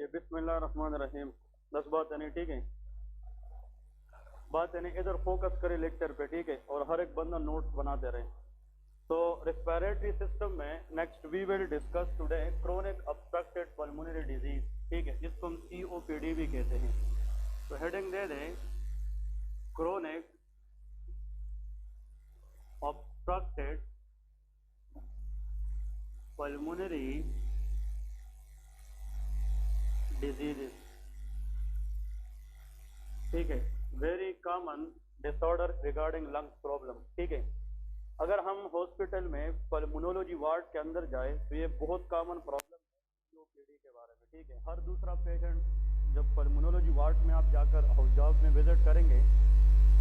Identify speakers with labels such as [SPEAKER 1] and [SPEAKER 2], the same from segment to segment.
[SPEAKER 1] चलिए बिस्मिल्लाहिर्रहमानिर्रहीम। 10 बात यानी ठीक है, बात यानी इधर फोकस करे लेक्चर पे, ठीक है, और हर एक बंदा नोट्स बनाते रहे। तो रेस्पिरेटरी सिस्टम में next we will discuss today chronic obstructed pulmonary disease, ठीक है, जिसको हम COPD भी कहते हैं। तो हेडिंग दे दें क्रोनिक ऑब्स्ट्रक्टेड पल्मोनरी डिजीजेस, ठीक है, very common disorder regarding lungs problem, ठीक है। अगर हम हॉस्पिटल में पल्मोनोलॉजी वार्ड के अंदर जाए तो ये बहुत कॉमन प्रॉब्लम है COPD के बारे में, ठीक है। हर दूसरा पेशेंट, जब पल्मोनोलॉजी वार्ड में आप जाकर हाउस में विजिट करेंगे,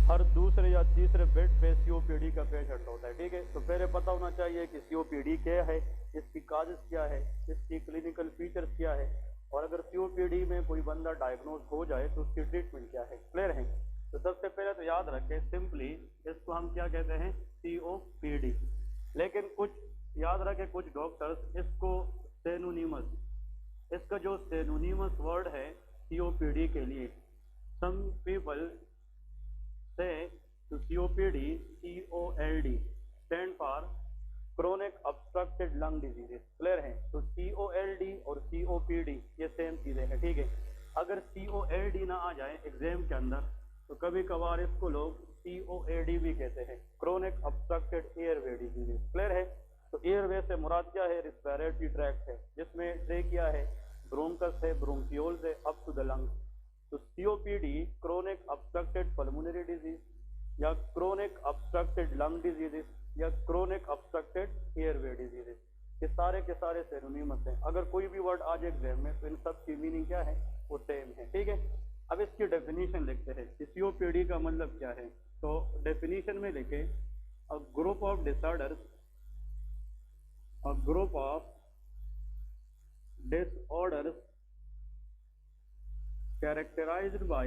[SPEAKER 1] हर दूसरे या तीसरे बेड पे COPD का पेशेंट होता है, ठीक है। तो पहले पता होना चाहिए कि COPD क्या है, इसकी काजेस क्या है, इसकी क्लिनिकल फीचर्स क्या है, और अगर COPD में कोई बंदा डायग्नोज हो जाए तो उसकी ट्रीटमेंट क्या है। क्लियर है? तो सबसे पहले तो याद रखें, सिंपली इसको हम क्या कहते हैं, COPD। लेकिन कुछ याद रखें, कुछ डॉक्टर्स इसको सेनोनिमस, इसका जो सेनोनिमस वर्ड है COPD के लिए, सम पीपल से to COPD, COLD stand for chronic obstructed lung diseases. Clear है? तो COLD और COPD ये सेम चीजें हैं, ठीक है। अगर COLD ना आ जाए एग्जाम के अंदर तो कभी कभार इसको लोग COAD भी कहते हैं, chronic obstructed airway diseases. Clear है? तो एयरवे से मुराद क्या है? रिस्पिरेटरी ट्रैक्ट है, जिसमें ट्रेकिया है, ब्रोंकस है, ब्रोंकियोल्स है, अप टू द लंग्स। तो COPD chronic obstructed pulmonary disease या क्रोनिक ऑब्स्ट्रक्टेड लंग डिजीजेस या क्रोनिक ऑब्स्ट्रक्टेड एयरवे डिजीजेस, ये सारे के सारे सिनोनिमस हैं। अगर कोई भी वर्ड आ जाए एग्जाम में तो इन सब की मीनिंग क्या है? वो सेम है, ठीक है। अब इसकी डेफिनेशन लिखते हैं कि COPD का मतलब क्या है। तो डेफिनेशन में लिखे, a group of disorders, a group of disorders characterized by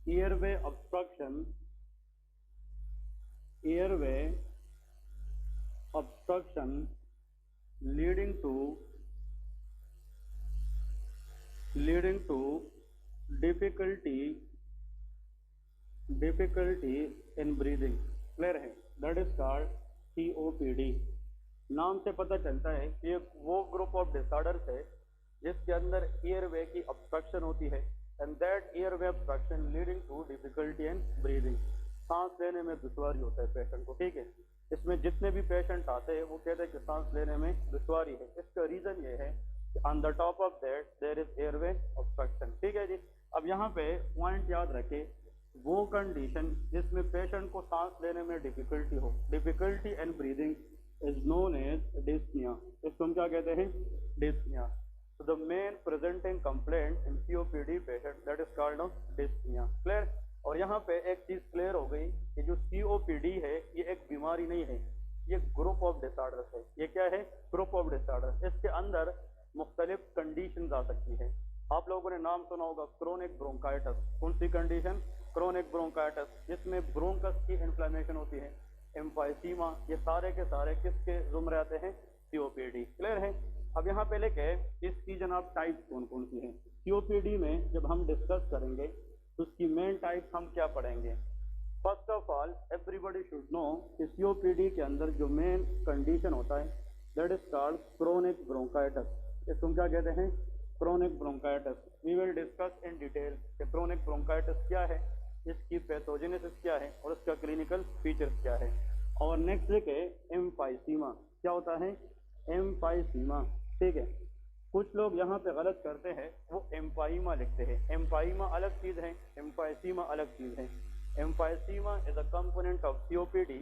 [SPEAKER 1] airway obstruction, leading to difficulty in breathing। Clear है? That is called COPD। नाम से पता चलता है कि ये वो ग्रुप ऑफ डिसऑर्डर्स है जिसके अंदर एयरवे की ऑब्स्ट्रक्शन होती है, and that airway obstruction leading to difficulty in breathing, सांस लेने में दुश्वारी होता है पेशेंट को, ठीक है। इसमें जितने भी पेशेंट आते हैं वो कहते हैं कि सांस लेने में दुश्वारी है। इसका रीजन ये है कि on the top of that there is airway obstruction, ठीक है जी। अब यहाँ पे पॉइंट याद रखें, वो कंडीशन जिसमें पेशेंट को सांस लेने में डिफिकल्टी हो, difficulty in breathing is known as dyspnea. इसको हम क्या कहते हैं? Dyspnea. So the main presenting complaint in COPD patient that is called dyspnea। Clear? और यहाँ पे एक चीज क्लियर हो गई कि जो COPD है ये एक बीमारी नहीं है, ये ग्रुप ऑफ डिसऑर्डर्स है। ये क्या है? Group of disorders. इसके अंदर मुख्तलिफ कंडीशंस आ सकती है। आप लोगों ने नाम सुना होगा क्रोनिक ब्रोंकाइटिस। कौन सी कंडीशन? क्रोनिक ब्रोंकाइटिस, जिसमें ब्रोंकस की इन्फ्लेमेशन होती है, एम्फाइसीमा, ये सारे के सारे किसके जुम्रे आते हैं? COPD। क्लियर है? अब यहाँ पे लेके इसकी जनाब टाइप्स कौन कौन सी हैं COPD में जब हम डिस्कस करेंगे तो उसकी मेन टाइप हम क्या पढ़ेंगे। First of all everybody should know कि COPD के अंदर जो मेन कंडीशन होता है that is called chronic bronchitis. इसको हम क्या कहते हैं? Chronic bronchitis. We will discuss in detail कि क्रोनिक ब्रोंकाइटिस क्या है, इसकी पैथोजेनेसिस क्या है और इसका क्लिनिकल फीचर्स क्या है। और नेक्स्ट लिखे एम्फाइसीमा। क्या होता है? एम्फाइसीमा, ठीक है। कुछ लोग यहाँ पे गलत करते हैं, वो एम्फाइमा लिखते हैं। एम्फाइमा अलग चीज है, एम्फाइसीमा अलग चीज है। Emphysema is a component of COPD,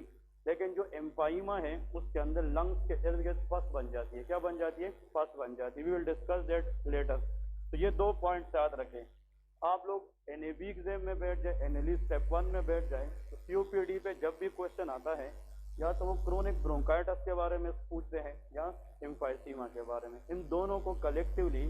[SPEAKER 1] लेकिन जो एम्फाइमा है उसके अंदर लंग्स के इर्द गिर्द पस बन जाती है। क्या बन जाती है? पस बन जाती है। We will discuss that later. तो ये दो पॉइंट्स याद रखें। आप लोग NAB एग्जाम में बैठ जाए, NLE स्टेप 1 में बैठ जाए, तो COPD पे जब भी क्वेश्चन आता है या तो वो क्रोनिक ब्रोंकाइटिस के बारे में पूछते हैं या एम्फाइसीमा के बारे में। इन दोनों को कलेक्टिवली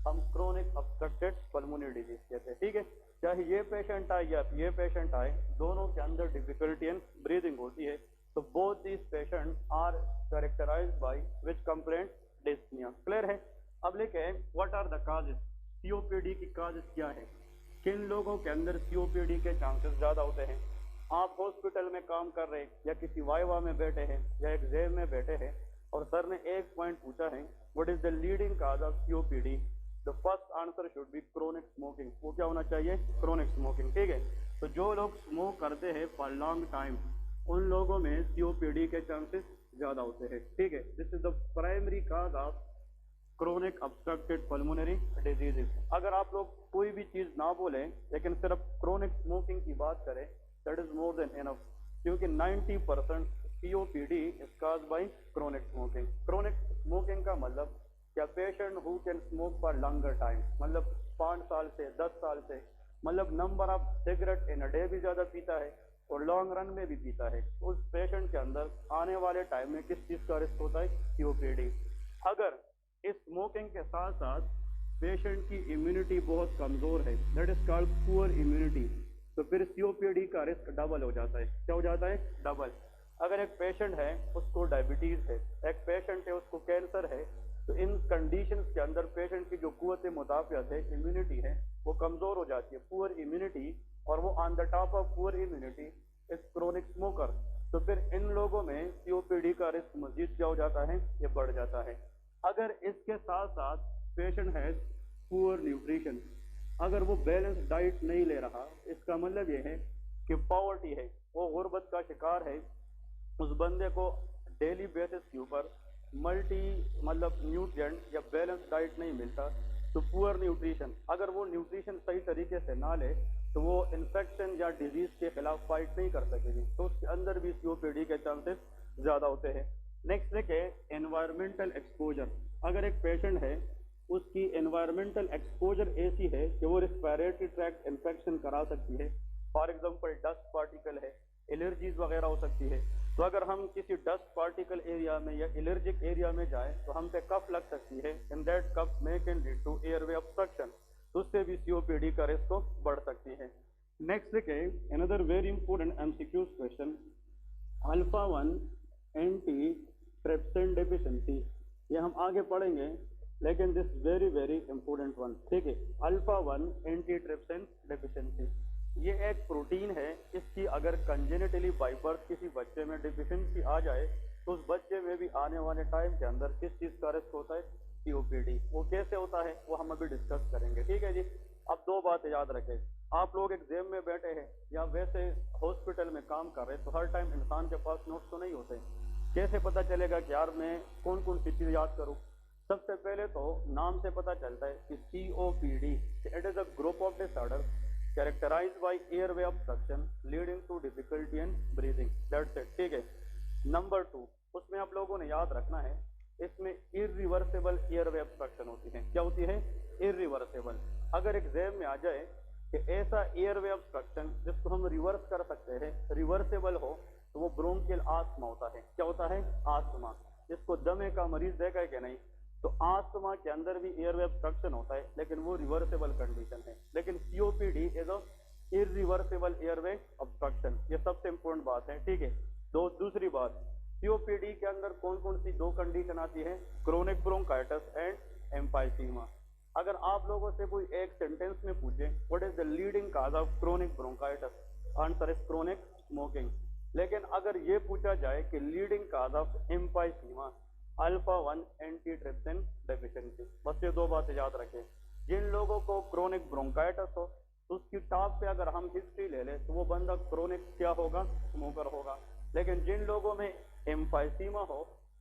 [SPEAKER 1] हम क्रोनिक ऑब्स्ट्रक्टेड पल्मोनरी डिजीज कहते हैं, ठीक है। चाहे ये पेशेंट आए या ये पेशेंट आए, दोनों के अंदर डिफिकल्टी इन ब्रीदिंग होती है, तो both these patients are characterized by which complaint? Dyspnea. Clear है? अब लिखे what are the causes? COPD की causes क्या है? किन लोगों के अंदर COPD के चांसेस ज्यादा होते हैं? आप हॉस्पिटल में काम कर रहे हैं या किसी वाइवा में बैठे हैं या एग्जाम में बैठे हैं और सर ने एक पॉइंट पूछा है what is the leading cause of COPD? The first answer should be chronic smoking. वो क्या होना चाहिए? Chronic smoking. ठीक है, तो जो लोग स्मोक करते हैं फॉर लॉन्ग टाइम उन लोगों में COPD के चांसेस ज्यादा होते हैं. ठीक है, this is the primary cause of chronic obstructed pulmonary diseases. अगर आप लोग कोई भी चीज ना बोलें लेकिन सिर्फ क्रोनिक स्मोकिंग की बात करें that is more than enough, क्योंकि 90% COPD is caused by chronic smoking. Chronic smoking का मतलब क्या? Patient who can smoke for longer time, मतलब 5 साल से 10 साल से, मतलब number of cigarette in a day भी ज्यादा पीता है और लॉन्ग रन में भी पीता है. उस पेशेंट के अंदर आने वाले टाइम में किस चीज का रिस्क होता है? COPD. अगर इस स्मोकिंग के साथ साथ पेशेंट की इम्यूनिटी बहुत कमजोर है, that is called poor immunity, तो फिर COPD का रिस्क डबल हो जाता है. क्या हो जाता है? डबल. अगर एक पेशेंट है उसको डायबिटीज है, एक पेशेंट है उसको कैंसर है, तो इन कंडीशंस के अंदर पेशेंट की जो कुव्वत मुदाफियत है, इम्यूनिटी है, वो कमजोर हो जाती है, पुअर इम्यूनिटी, और वो on the top of poor immunity is chronic smoker. तो फिर इन लोगों में COPD का रिस्क मजीद क्या हो जाता है? ये बढ़ जाता है. अगर इसके साथ साथ पेशेंट है पुअर न्यूट्रिशन, अगर वो बैलेंस डाइट नहीं ले रहा, इसका मतलब ये है कि पॉवर्टी है, वो गुर्बत का शिकार है, उस बंदे को डेली बेसिस के ऊपर मल्टी मतलब न्यूट्रिएंट या बैलेंस डाइट नहीं मिलता, तो पुअर न्यूट्रिशन, अगर वो न्यूट्रिशन सही तरीके से ना ले तो वो इन्फेक्शन या डिजीज के खिलाफ फाइट नहीं कर सकेगी, तो उसके अंदर भी COPD के चांसेस ज्यादा होते हैं. नेक्स्ट देखे एनवायरमेंटल एक्सपोजर. अगर एक पेशेंट है उसकी एनवायरमेंटल एक्सपोजर ऐसी है कि वो रिस्पायरेटरी ट्रैक्ट इन्फेक्शन करा सकती है, फॉर एग्जांपल डस्ट पार्टिकल है, एलर्जीज वगैरह हो सकती है, तो अगर हम किसी डस्ट पार्टिकल एरिया में या एलर्जिक एरिया में जाएं तो हम पे कफ लग सकती है, इन दैट कफ may can lead to airway obstruction, तो उससे भी COPD का रिस्क बढ़ सकती है. नेक्स्ट देखे another very important MCQ question, alpha 1 anti trypsin deficiency. ये हम आगे पढ़ेंगे लेकिन this very very important one. ठीक है, अल्फा 1 एंटी ट्रिप्सिन डेफिशिएंसी, ये एक प्रोटीन है, इसकी अगर कंजेनिटली बाय बर्थ किसी बच्चे में डिफिशिएंसी आ जाए तो उस बच्चे में भी आने वाले टाइम के अंदर किस चीज का रिस्क होता है? COPD. वो कैसे होता है वो हम अभी डिस्कस करेंगे. ठीक है जी. अब दो बातें याद रखें, आप लोग एग्जाम में बैठे हैं या वैसे हॉस्पिटल में काम कर रहे हैं तो हर टाइम इंसान के पास नोट्स तो नहीं होते. कैसे पता चलेगा कि यार मैं कौन कौन सी चीज याद करूं? सबसे पहले तो नाम से पता चलता है कि COPD it is a group of disorder characterized by airway obstruction leading to difficulty in breathing. That's it. ठीक है. नंबर 2, उसमें आप लोगों ने याद रखना है इसमें irreversible airway obstruction होती है. क्या होती है? irreversible. अगर एग्जाम में आ जाए कि ऐसा एयरवे ऑब्स्ट्रक्शन जिसको हम रिवर्स कर सकते हैं, रिवर्सेबल हो, तो वो ब्रोंकियल आस्थमा होता है. क्या होता है? आस्थमा. जिसको दमे का मरीज देखा है कि नहीं, तो आस्थमा के अंदर भी एयरवे ऑब्स्ट्रक्शन होता है लेकिन वो रिवर्सेबल कंडीशन है. लेकिन COPD is a irreversible airway obstruction. ये सबसे इंपॉर्टेंट बात है. ठीक है. दूसरी बात, COPD के अंदर कौन कौन सी दो कंडीशन आती है? Chronic bronchitis and emphysema. अगर आप लोगों से कोई एक सेंटेंस में पूछे what is the leading cause of chronic bronchitis, answer is chronic smoking. लेकिन अगर ये पूछा जाए कि leading cause of emphysema, alpha 1 anti trypsin deficiency. बस ये दो बातें याद रखें. जिन लोगों को क्रोनिक ब्रोंकाइटिस हो तो उसकी टॉप पे अगर हम हिस्ट्री ले लें तो वो बंदा क्रोनिक क्या होगा? स्मोकर होगा. लेकिन जिन लोगों में एम्फाइसीमा हो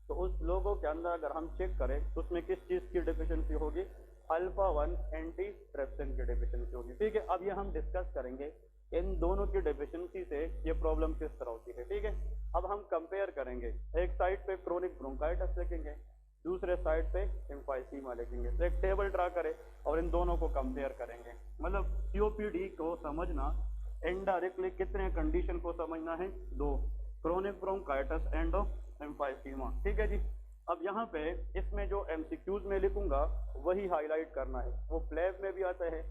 [SPEAKER 1] तो उस लोगों के अंदर अगर हम चेक करें तो उसमें किस चीज की डेफिशिएंसी होगी? अल्फा 1 एंटी ट्रिप्सिन की डेफिशिएंसी होगी. ठीक है. अब ये हम डिस्कस करेंगे इन दोनों की डेफिशिएंसी से ये प्रॉब्लम किस तरह होती है. ठीक है. अब हम कंपेयर करेंगे, एक साइड पे क्रोनिक ब्रोंकाइटिस लिखेंगे, दूसरे साइड पे एम्फाइसीमा लिखेंगे. तो एक टेबल ड्रा करें और इन दोनों को कंपेयर करेंगे. मतलब COPD को समझना इनडायरेक्टली कितने कंडीशन को समझना है? 2, क्रोनिक ब्रोंकाइटिस एंड एम्फाइसीमा. ठीक है जी. अब यहाँ पे इसमें जो MCQs में लिखूंगा वही हाईलाइट करना है. वो प्लेब में भी आते हैं,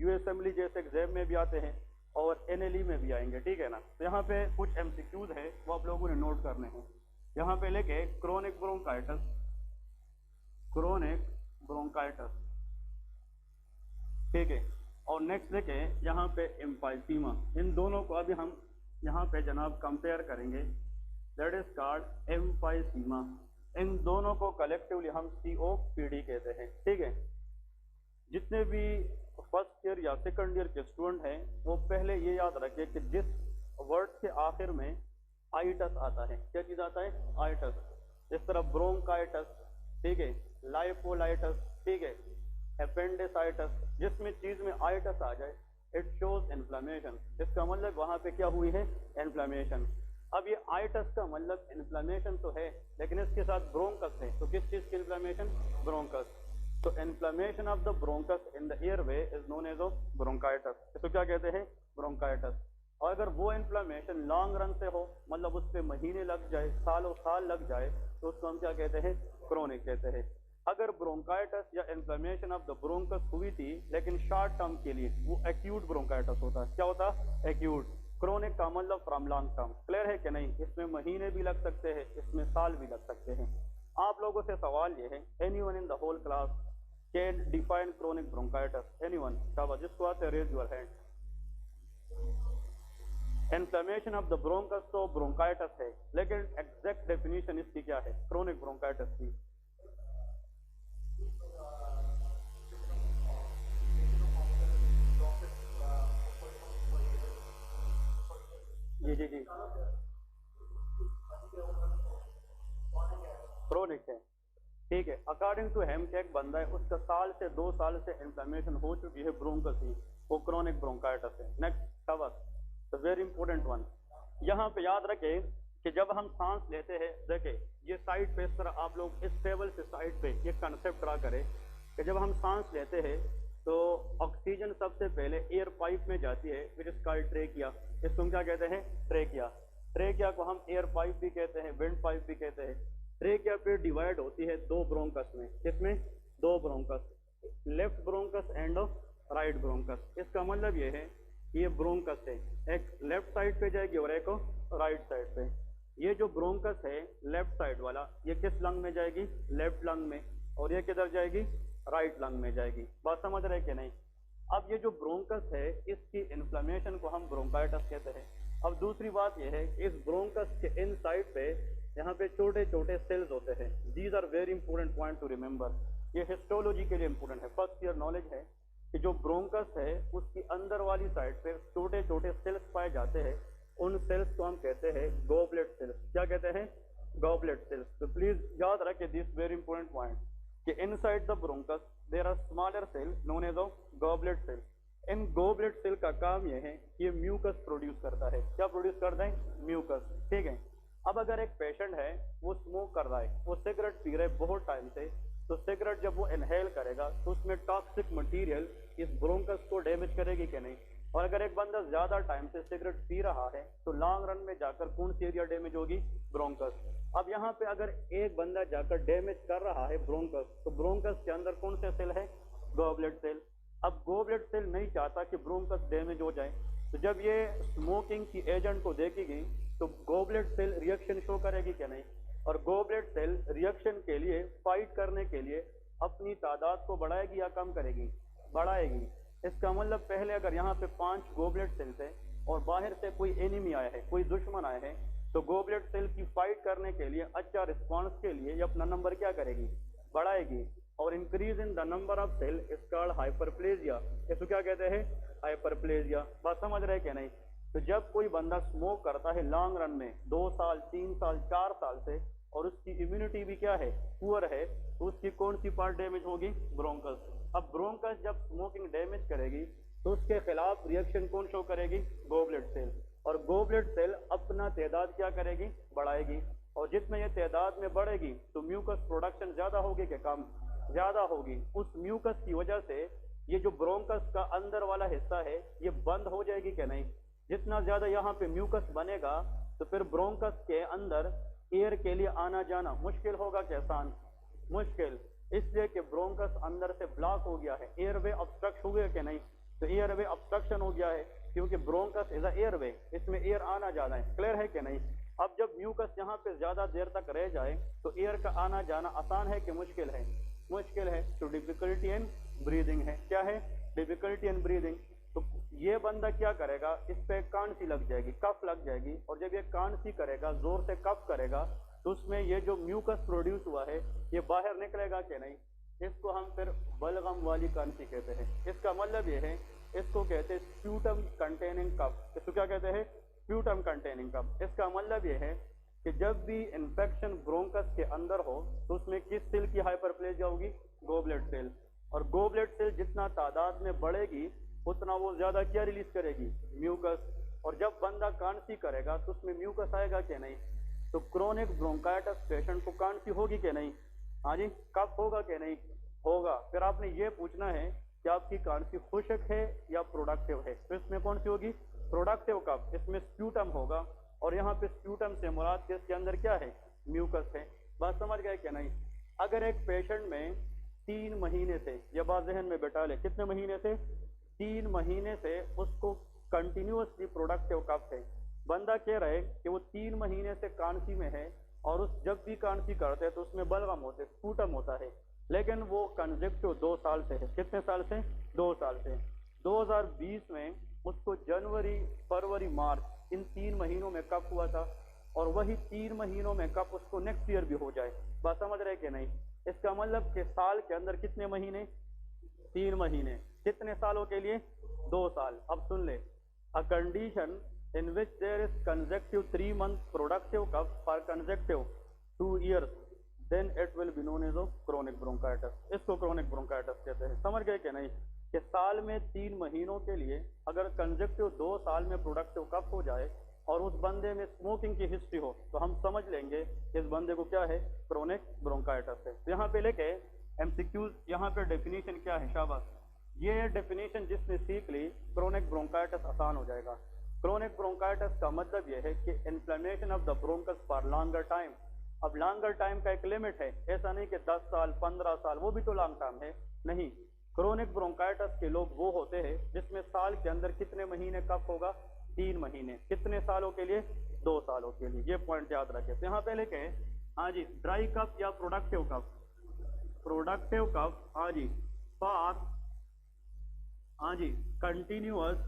[SPEAKER 1] USMLE जैसे एग्जाम में भी आते हैं, और एनएलई में भी आएंगे, ठीक है ना। तो यहाँ पे कुछ एमसीक्यूज है वो आप लोगों ने नोट करने हैं। यहाँ पे लेके क्रोनिक ब्रोंकाइटिस, क्रोनिक ब्रोंकाइटिस, ठीक है। और नेक्स्ट देखे यहाँ पे एम्फाइसीमा, इन दोनों को अभी हम यहाँ पे जनाब कंपेयर करेंगे, दैट इज कॉल्ड एम्फाइसीमा। इन दोनों को कलेक्टिवली हम COPD कहते हैं, ठीक है। जितने भी फर्स्ट ईयर या सेकंड ईयर के स्टूडेंट हैं वो पहले ये याद रखें कि जिस वर्ड के आखिर में आइटस आता है, क्या चीज आता है, आइटस। इस तरह ब्रोंकाइटस, ठीक है, लाइपोलाइटस, ठीक है, एपेंडिसाइटस, जिसमें चीज में आइटस आ जाए इट शोज इन्फ्लेमेशन, इसका मतलब वहां पे क्या हुई है, इन्फ्लेमेशन। अब ये आइटस का मतलब इन्फ्लेमेशन तो है, लेकिन इसके साथ ब्रोंकस है, तो किस चीज की इन्फ्लेमेशन, ब्रोंकस। तो inflammation of the bronchus in the airway is known as bronchitis, इसको क्या कहते हैं, ब्रोंकाइटिस। और अगर वो इन्फ्लेमेशन लॉन्ग रन से हो, मतलब उस पर महीने लग जाए, सालों साल लग जाए, तो उसको हम क्या कहते हैं, क्रोनिक कहते हैं। अगर ब्रोंकाइटिस या इन्फ्लेमेशन ऑफ द ब्रोंकस हुई थी लेकिन शॉर्ट टर्म के लिए, वो एक्यूट ब्रोंकाइटिस होता है, क्या होता है, एक्यूट। क्रोनिक का मतलब फ्रॉम लॉन्ग टर्म, क्लियर है कि नहीं, इसमें महीने भी लग सकते हैं, इसमें साल भी लग सकते हैं। आप लोगों से सवाल ये है, anyone in the whole class can define chronic bronchitis, anyone, शाबाश, जिसको आते हैं raise your hand. Inflammation of the bronchus तो ब्रोंकाइटिस है, लेकिन एग्जैक्ट डेफिनेशन इसकी क्या है, क्रोनिक ब्रोंकाइटिस की। जी जी जी, क्रोनिक है, ठीक है। अकॉर्डिंग टू हेम के एक बंदा है, उसका साल से 2 साल से इन्फ्लेमेशन हो चुकी है ब्रोंकस की, वो क्रोनिक ब्रोंकाइटिस है। नेक्स्ट शाबाश, वेरी इंपॉर्टेंट वन। यहाँ पे याद रखें कि जब हम सांस लेते हैं, देखे ये साइड पे, इस तरह आप लोग इस टेबल से साइड पे ये कंसेप्ट ड्रा करें कि जब हम सांस लेते हैं तो ऑक्सीजन सबसे पहले एयर पाइप में जाती है, फिर इसका ट्रेकिया, इसको हम क्या कहते हैं, ट्रेकिया। ट्रेकिया को हम एयर पाइप भी कहते हैं, विंड पाइप भी कहते हैं। ट्रेकिया फिर डिवाइड होती है 2 ब्रोंकस में, किसमें, 2 bronchus, left bronchus and right bronchus. इसका मतलब ये है ये ब्रोंकस है, एक लेफ्ट साइड पे जाएगी और एक राइट साइड पे। ये जो ब्रोंकस है लेफ्ट साइड वाला, ये किस लंग में जाएगी, लेफ्ट लंग में, और ये किधर जाएगी, राइट लंग में जाएगी। बात समझ रहे कि नहीं। अब ये जो ब्रोंकस है इसकी इन्फ्लेमेशन को हम ब्रोंकाइटिस कहते हैं। अब दूसरी बात यह है, इस ब्रोंकस के इन साइड पे यहाँ पे छोटे छोटे सेल्स होते हैं। These are very important point to remember, ये हिस्टोलॉजी के लिए इंपॉर्टेंट है, फर्स्ट ईयर नॉलेज है कि जो ब्रोंकस है उसकी अंदर वाली साइड पे छोटे छोटे सेल्स पाए जाते हैं, उन सेल्स को हम कहते हैं गॉबलेट सेल्स। क्या कहते हैं, गॉबलेट सेल्स। तो प्लीज याद रखें दिस वेरी इंपॉर्टेंट पॉइंट कि inside the bronchus there are smaller cell known as goblet cell. इन गॉबलेट सेल का काम यह है कि ये म्यूकस प्रोड्यूस करता है। क्या प्रोड्यूस करता है, म्यूकस, ठीक है। अब अगर एक पेशेंट है वो स्मोक कर रहा है, वो सिगरेट पी रहा है बहुत टाइम से, तो सिगरेट जब वो इनहेल करेगा तो उसमें टॉक्सिक मटेरियल इस ब्रोंकस को डैमेज करेगी कि नहीं। और अगर एक बंदा ज्यादा टाइम से सिगरेट पी रहा है तो लॉन्ग रन में जाकर कौन सी एरिया डैमेज होगी, ब्रोंकस। अब यहाँ पे अगर एक बंदा जाकर डैमेज कर रहा है ब्रोंकस, तो ब्रोंकस के अंदर कौन से सेल है, गॉबलेट सेल। अब गॉबलेट सेल नहीं चाहता कि ब्रोंकस डैमेज हो जाए, तो जब ये स्मोकिंग की एजेंट को देखेगी तो गॉबलेट सेल रिएक्शन शो करेगी कि नहीं। और गॉबलेट सेल रिएक्शन के लिए, फाइट करने के लिए अपनी तादाद को बढ़ाएगी या कम करेगी, बढ़ाएगी। इसका मतलब पहले अगर यहाँ पे 5 गॉबलेट सेल्स है और बाहर से कोई एनिमी आया है, कोई दुश्मन आया है, तो गॉबलेट सेल की फाइट करने के लिए, अच्छा रिस्पॉन्स के लिए ये अपना नंबर क्या करेगी, बढ़ाएगी। और increase in the number of cell is called hyperplasia. इसको क्या कहते हैं, हाइपरप्लेजिया। बात समझ रहे कि नहीं। तो जब कोई बंदा स्मोक करता है लॉन्ग रन में 2 साल 3 साल 4 साल से, और उसकी इम्यूनिटी भी क्या है, पुअर है, तो उसकी कौन सी पार्ट डैमेज होगी, ब्रोंकस। अब ब्रोंकस जब स्मोकिंग डैमेज करेगी तो उसके खिलाफ रिएक्शन कौन शो करेगी, गॉबलेट सेल। और गॉबलेट सेल अपना तादाद क्या करेगी, बढ़ाएगी। और जितने ये तादाद में बढ़ेगी तो म्यूकस प्रोडक्शन ज्यादा होगी कि कम, ज्यादा होगी। उस म्यूकस की वजह से ये जो ब्रोंकस का अंदर वाला हिस्सा है ये बंद हो जाएगी कि नहीं। जितना ज्यादा यहाँ पे म्यूकस बनेगा तो फिर ब्रोंकस के अंदर एयर के लिए आना जाना मुश्किल होगा कि आसान, मुश्किल। इसलिए कि ब्रोंकस अंदर से ब्लॉक हो गया है, एयरवे ऑब्स्ट्रक्ट हो गया कि नहीं, तो एयरवे ऑब्स्ट्रक्शन हो गया है, क्योंकि ब्रोंकस इज एयरवे, इसमें एयर आना जाना है। क्लियर है कि नहीं? अब जब म्यूकस यहाँ पे ज्यादा देर तक रह जाए तो एयर का आना जाना आसान है कि मुश्किल है? मुश्किल है। तो डिफिकल्टी इन ब्रीदिंग है। क्या है? Difficulty in breathing. तो ये बंदा क्या करेगा, इस पे कांसी लग जाएगी, कफ लग जाएगी, और जब ये कांसी करेगा, जोर से कफ करेगा, तो उसमें ये जो म्यूकस प्रोड्यूस हुआ है ये बाहर निकलेगा कि नहीं? इसको हम फिर बलगम वाली कांसी कहते हैं। इसका मतलब ये है, इसको कहते हैं स्प्यूटम कंटेनिंग कफ। इसको क्या कहते हैं? स्प्यूटम कंटेनिंग कफ। इसका मतलब ये है कि जब भी इन्फेक्शन ब्रोंकस के अंदर हो तो उसमें किस सेल की हाइपरप्लेजिया होगी? Goblet cell. और गोबलेट सेल जितना तादाद में बढ़ेगी उतना वो ज्यादा क्या रिलीज करेगी? म्यूकस। और जब बंदा कांसी करेगा तो उसमें म्यूकस आएगा कि नहीं? तो क्रोनिक ब्रोंकाइटिस पेशेंट को कांसी होगी कि नहीं? हाँ जी, कफ होगा कि नहीं? होगा। फिर आपने ये पूछना है कि आपकी कांसी खुशक है या प्रोडक्टिव है। तो इसमें कौन सी होगी? Productive cough. इसमें स्प्यूटम होगा, और यहाँ पे स्प्यूटम से मुराद के इसके अंदर क्या है? म्यूकस है। बात समझ गए कि नहीं? अगर एक पेशेंट में 3 महीने से, ये बात जहन में बैठा ले, कितने महीने से? 3 महीने से उसको कंटिन्यूअसली प्रोडक्टिव कफ है। बंदा कह रहा है कि वो 3 महीने से कांसी में है, और उस जब भी कांसी करते हैं तो उसमें बलगम होते, स्पूटम होता है, लेकिन वो कंजेक्टिव 2 साल से है। कितने साल से? 2 साल से। 2020 में उसको जनवरी, फरवरी, मार्च इन 3 महीनों में कफ हुआ था, और वही 3 महीनों में कफ उसको नेक्स्ट ईयर भी हो जाए। बात समझ रहे कि नहीं? इसका मतलब कि साल के अंदर कितने महीने? 3 महीने। कितने सालों के लिए? 2 साल। अब सुन ले, a condition in which there is consecutive 3 month productive cough for consecutive 2 years, then it will be known as a chronic bronchitis। इसको chronic bronchitis कहते हैं। समझ गए कि नहीं? कि साल में 3 महीनों के लिए अगर consecutive 2 साल में productive cough हो जाए और उस बंदे में स्मोकिंग की हिस्ट्री हो तो हम समझ लेंगे इस बंदे को क्या है? chronic bronchitis है। तो यहाँ पे लेके MCQs, यहाँ पे डेफिनेशन क्या है? शाबाश, ये डेफिनेशन जिसने सीख ली, chronic bronchitis आसान हो जाएगा। क्रोनिक ब्रोंकाइटिस का मतलब यह है कि inflammation of the bronchus for longer time. अब लॉन्गर टाइम का एक लिमिट है, ऐसा नहीं कि 10 साल 15 साल, वो भी तो लॉन्ग टाइम है। नहीं, क्रोनिक ब्रोंकाइटिस के लोग वो होते हैं जिसमें साल के अंदर कितने महीने कफ होगा? 3 महीने। कितने सालों के लिए? 2 सालों के लिए। ये पॉइंट याद रखें। तो यहाँ पे लिखे, हाँ जी, ड्राई कफ या प्रोडक्टिव कफ? प्रोडक्टिव कफ, हाँ जी, फॉर, हाँ जी, continuous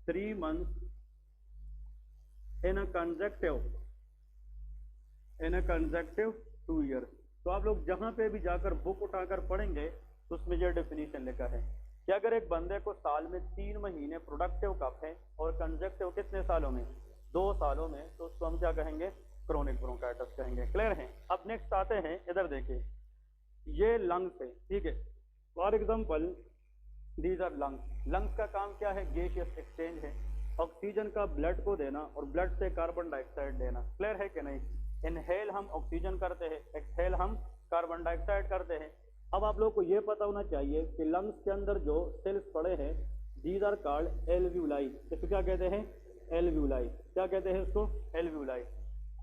[SPEAKER 1] 3 months in a consecutive 2 years। तो आप लोग जहां पे भी जाकर बुक उठाकर पढ़ेंगे तो उसमें यह डेफिनेशन लिखा है कि अगर एक बंदे को साल में 3 महीने प्रोडक्टिव कफ है और कंजेक्टिव कितने सालों में? 2 सालों में, तो उसको हम क्या कहेंगे? क्रोनिक ब्रोंकाइटिस कहेंगे। क्लियर है? अब नेक्स्ट आते हैं, इधर देखिए, ये लंग्स है, ठीक है। For example these are lungs. Lungs का काम क्या है? गैसियस एक्सचेंज है, ऑक्सीजन का ब्लड को देना और ब्लड से कार्बन डाइऑक्साइड देना। क्लियर है कि नहीं? इनहेल हम ऑक्सीजन करते हैं, एक्सहेल हम कार्बन डाइऑक्साइड करते हैं। अब आप लोग को ये पता होना चाहिए कि लंग्स के अंदर जो सेल्स पड़े हैं, दीज आर कॉल्ड एल्व्यूलाई। इसको क्या कहते हैं? एल्व्यूलाई। क्या कहते हैं इसको? एल्व्यूलाई।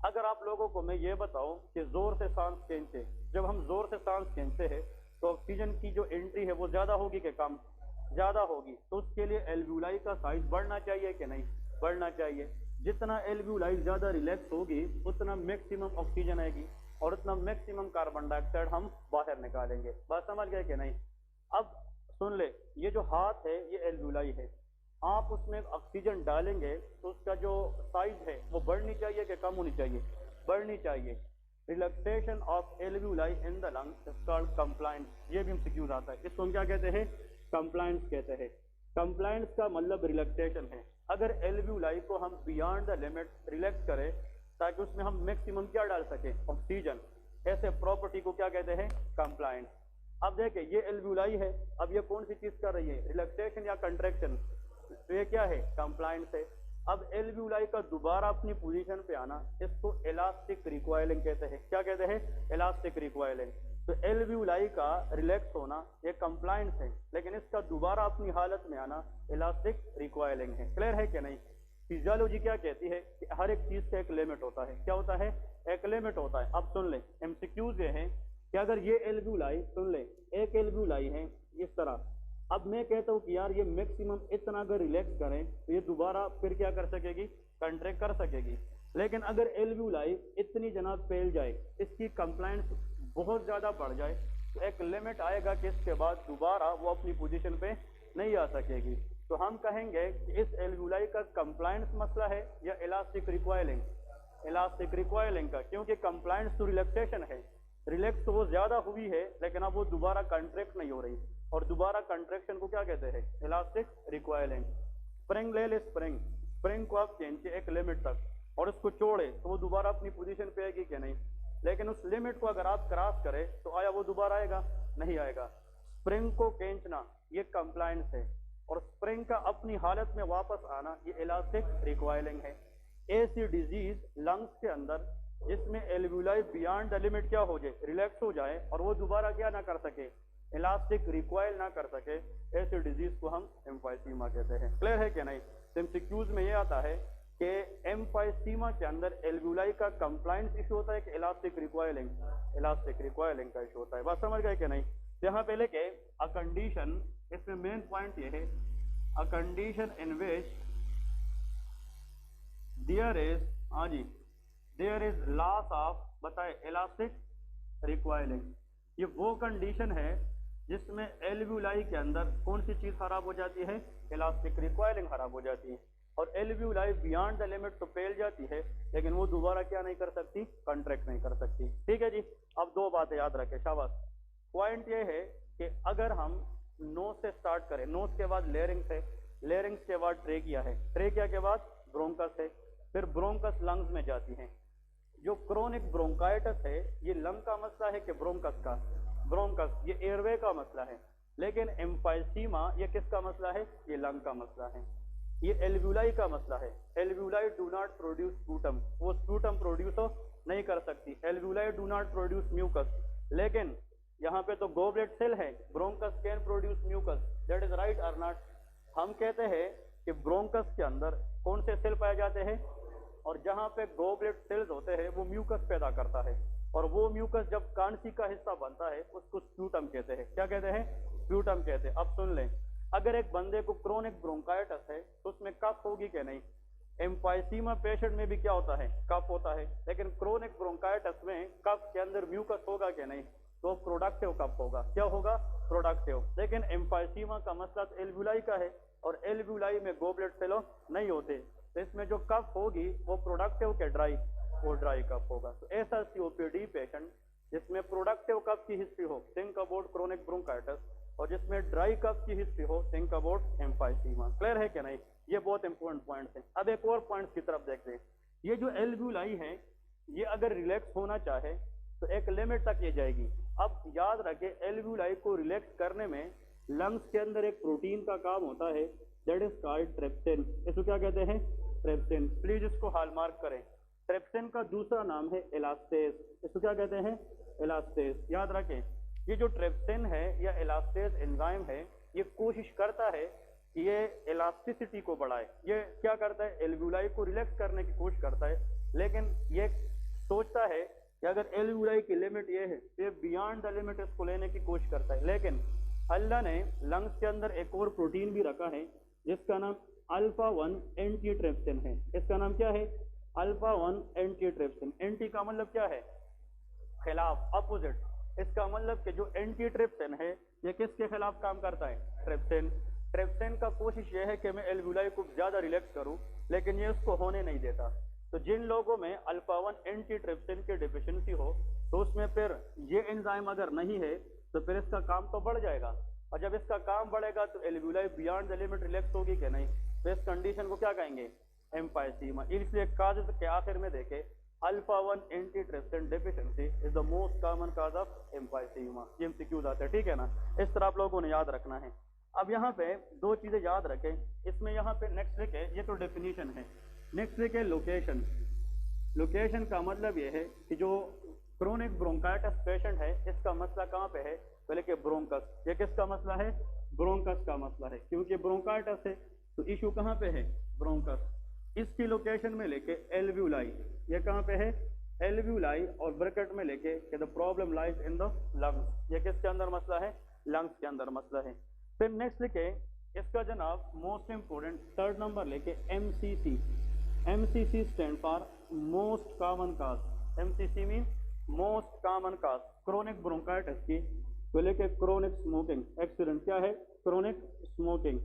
[SPEAKER 1] अगर आप लोगों को मैं ये बताऊं कि जोर से सांस खींचते, जब हम जोर से सांस खींचते हैं तो ऑक्सीजन की जो एंट्री है वो ज्यादा होगी कि कम? ज्यादा होगी। तो उसके लिए एल्व्यूलाई का साइज बढ़ना चाहिए कि नहीं? बढ़ना चाहिए। जितना एल्व्यूलाई ज्यादा रिलैक्स होगी उतना मैक्सिमम ऑक्सीजन आएगी और उतना मैक्सिमम कार्बन डाइऑक्साइड हम बाहर निकालेंगे। बात समझ गए कि नहीं? अब सुन ले, ये जो हाथ है ये एल्व्यूलाई है, आप उसमें ऑक्सीजन डालेंगे तो उसका जो साइज है वो बढ़नी चाहिए कि कम होनी चाहिए? बढ़नी चाहिए। Relaxation of alveoli in the lungs is called compliance. ये भी MCQ आता है। इसको हम क्या कहते हैं? कंप्लायंस कहते हैं। कंप्लायंस का मतलब रिलैक्सेशन है। अगर एल्व्यूलाई को हम बियॉन्ड द लिमिट रिलैक्स करें ताकि उसमें हम मैक्सिमम क्या डाल सके? ऑक्सीजन। ऐसे प्रॉपर्टी को क्या कहते हैं? कंप्लायंस। अब देखिए, ये एल्व्यूलाई है, अब ये कौन सी चीज कर रही है? रिलैक्सेशन या कंट्रैक्शन? तो ये क्या है? कंप्लायंस है। अब एल्व्यूलाई का दोबारा अपनी पोजीशन पे आना, इसको इलास्टिक रिकॉइलिंग कहते हैं। क्या कहते हैं? Elastic recoiling. तो एल्व्यूलाई का रिलैक्स होना ये कंप्लायंस है, लेकिन इसका दोबारा अपनी हालत में आना इलास्टिक रिकॉइलिंग है। क्लियर है कि नहीं? फिजियोलॉजी क्या कहती है कि हर एक चीज का एक लिमिट होता है। क्या होता है? एक लिमिट होता है। अब सुन ले, MCQs ये हैं कि अगर ये एल्व्यूलाई, सुन ले, एक एल्व्यूलाई है इस तरह, अब मैं कहता हूँ कि यार ये मैक्सिमम इतना अगर रिलैक्स करें तो ये दोबारा फिर क्या कर सकेगी, कंट्रैक्ट कर सकेगी। लेकिन अगर एल्वियोलाई इतनी जनाब फैल जाए, इसकी कंप्लायंस बहुत ज़्यादा बढ़ जाए, तो एक लिमिट आएगा कि इसके बाद दोबारा वो अपनी पोजीशन पे नहीं आ सकेगी। तो हम कहेंगे कि इस एल्वियोलाई का कंप्लायंस मसला है या इलास्टिक रिकॉइलिंग, इलास्टिक रिकॉइलिंग का, क्योंकि कंप्लायंस तो रिलैक्सेशन है, रिलैक्स तो वो ज्यादा हुई है लेकिन अब वो दोबारा कंट्रैक्ट नहीं हो रही, और दोबारा कंट्रैक्शन को क्या कहते हैं, इलास्टिक रिकॉइलिंग। स्प्रिंग ले ले, स्प्रिंग, स्प्रिंग को आप खींचे एक लिमिट तक और उसको छोड़े तो वो दोबारा अपनी पोजीशन पे आएगी कि नहीं, लेकिन उस लिमिट को अगर आप क्रॉस करें तो आया वो दोबारा आएगा, नहीं आएगा। स्प्रिंग को खींचना ये कंप्लायंस है, और स्प्रिंग का अपनी हालत में वापस आना ये इलास्टिक रिकॉइलिंग है। ऐसी डिजीज लंग्स के अंदर जिसमें एल्वियोलाई बियॉन्ड द लिमिट क्या हो जाए, रिलैक्स हो जाए, और वो दोबारा क्या ना कर सके, इलास्टिक रिकॉइल ना कर सके, ऐसी डिजीज को हम एम्फाइसीमा कहते हैं। क्लियर है कि नहीं? एमसीक्यूज में ये आता है कि एम्फाइसीमा के अंदर एल्वियोलाई का कंप्लायंस इशू होता है कि इलास्टिक रिकॉइलिंग, इलास्टिक रिकॉइलिंग का इशू होता है। बात समझ गए कि नहीं? यहाँ पे लेके अ कंडीशन, इसमें मेन पॉइंट ये है, a condition in which there is, हाँ जी, देयर इज लॉस ऑफ, बताए, इलास्टिक रिकॉइलिंग। ये वो कंडीशन है जिसमें एल्वियोलाई के अंदर कौन सी चीज खराब हो जाती है, इलास्टिक रिकॉइलिंग खराब हो जाती है, और एल्वियोलाई बियॉन्ड द लिमिट तो फैल जाती है लेकिन वो दोबारा क्या नहीं कर सकती, कंट्रैक्ट नहीं कर सकती। ठीक है जी, अब दो बातें याद रखें, शाबाश। पॉइंट ये है कि अगर हम नोज से स्टार्ट करें, नोज के बाद लेरिंग्स है, लेरिंग्स के बाद ट्रेकिया है, ट्रेकिया के बाद ब्रोंकस है, फिर ब्रोंकस लंग्स में जाती है। जो क्रोनिक ब्रोंकाइटिस है ये लंग का मसला है कि ब्रोंकस का, ब्रोंकस ये एयरवे का मसला है, लेकिन एम्फाइसीमा ये किसका मसला है, ये लंग का मसला है, ये एल्वियोलाई का मसला है। Alveoli do not produce sputum, वो स्पूटम प्रोड्यूस नहीं कर सकती, alveoli do not produce mucus, लेकिन यहाँ पे तो गोबलेट सेल है, bronchus can produce mucus, that is right or not? हम कहते हैं कि ब्रोंकस के अंदर कौन से सेल पाए जाते हैं, और जहां पे गोबलेट सेल्स होते हैं वो म्यूकस पैदा करता है, और वो म्यूकस जब कांसी का हिस्सा बनता है उसको स्प्यूटम कहते हैं। क्या कहते हैं? स्प्यूटम कहते हैं। अब सुन लें, अगर एक बंदे को क्रोनिक ब्रोंकाइटिस है तो उसमें कफ होगी कि नहीं? एम्फाइसीमा पेशेंट में भी क्या होता है, कफ होता है, लेकिन क्रोनिक ब्रोंकाइटिस में कफ के अंदर म्यूकस होगा कि नहीं? तो प्रोडक्टिव कफ होगा। क्या होगा? प्रोडक्टिव। लेकिन एम्फाइसीमा का मसला तो एल्वियोलाई का है, और एल्वियोलाई में गोबलेट सेल नहीं होते, तो इसमें जो कफ होगी वो प्रोडक्टिव के ड्राई, वो ड्राई कफ होगा। तो ऐसा सीओपीडी पेशेंट जिसमें प्रोडक्टिव कफ की हिस्ट्री हो, थिंक अबाउट क्रोनिक ब्रोंकाइटिस, और जिसमें ड्राई कफ की हिस्ट्री हो, थिंक अबाउट एम्फाइसीमा। क्लियर है कि नहीं? ये बहुत इंपॉर्टेंट पॉइंट है। अब एक और पॉइंट की तरफ देखते हैं। ये जो एल्वियोलाई है ये अगर रिलैक्स होना चाहे तो एक लिमिट तक ये जाएगी। अब याद रखें, एल्वियोलाई को रिलैक्स करने में लंग्स के अंदर एक प्रोटीन का काम होता है, दैट इज कॉल्ड ट्रिप्सिन। इसको क्या कहते हैं? ट्रिप्सिन। प्लीज इसको हॉलमार्क करें। ट्रिप्सिन का दूसरा नाम है इलास्टेज। इसको क्या कहते हैं? इलास्टेज। याद रखें, ये जो ट्रिप्सिन है या इलास्टेज एंजाइम है, ये कोशिश करता है कि ये इलास्टिसिटी को बढ़ाए। ये क्या करता है? एल्वियोलाई को रिलैक्स करने की कोशिश करता है, लेकिन ये सोचता है कि अगर एल्वियोलाई की लिमिट ये है तो ये बियॉन्ड द लिमिट इसको लेने की कोशिश करता है। लेकिन अल्लाह ने लंग्स के अंदर एक और प्रोटीन भी रखा है जिसका नाम अल्फा 1 एंटीट्रिप्सिन है। इसका नाम क्या है? Alpha 1 antitrypsin. एंटी का मतलब क्या है? खिलाफ, अपोजिट। इसका मतलब कि जो एंटीट्रिप्सिन है ये किसके खिलाफ काम करता है? ट्रिप्सिन। ट्रिप्सिन का कोशिश ये है कि मैं एल्वियोलाई को ज्यादा रिलैक्स करूं, लेकिन ये उसको होने नहीं देता। तो जिन लोगों में अल्फा 1 एंटीट्रिप्सिन की डिफिशिएंसी हो तो उसमें फिर ये एंजाइम अगर नहीं है तो फिर इसका काम तो बढ़ जाएगा, और जब इसका काम बढ़ेगा तो alveoli beyond the limit relax होगी कि नहीं? तो इस कंडीशन को क्या कहेंगे? एम्फाइसीमा। इसलिए काज के आखिर में देखे alpha 1 antitrypsin deficiency is the most common cause of emphysema. ये एमसीक्यूज आते हैं, ठीक है ना? इस तरह आप लोगों ने याद रखना है। अब यहाँ पे दो चीजें याद रखें, इसमें यहाँ पे नेक्स्ट लिखे, ये तो डेफिनेशन है, नेक्स्ट लिखे लोकेशन। लोकेशन का मतलब ये है कि जो क्रोनिक ब्रोंकाइटिस पेशेंट है इसका मसला कहाँ पे है? पहले के ब्रोंकस। ये किसका मसला है? ब्रोंकस का मसला है, क्योंकि ब्रोंकाइटिस है तो इशू कहाँ पे है? ब्रोंकस। इसकी लोकेशन में लेके एल्वियोलाई, ये कहाँ पे है? एल्वियोलाई, और ब्रैकेट में लेके कि the problem lies in the lungs. ये किसके अंदर मसला है? लंग्स के अंदर मसला है। फिर नेक्स्ट लिखे इसका जनाब मोस्ट इम्पोर्टेंट थर्ड नंबर लेके MCC। MCC stand for most common cause. MCC mean most common cause. Chronic bronchitis की तो लेके क्रोनिक स्मोकिंग एक्सीडेंट क्या है, क्रोनिक स्मोकिंग।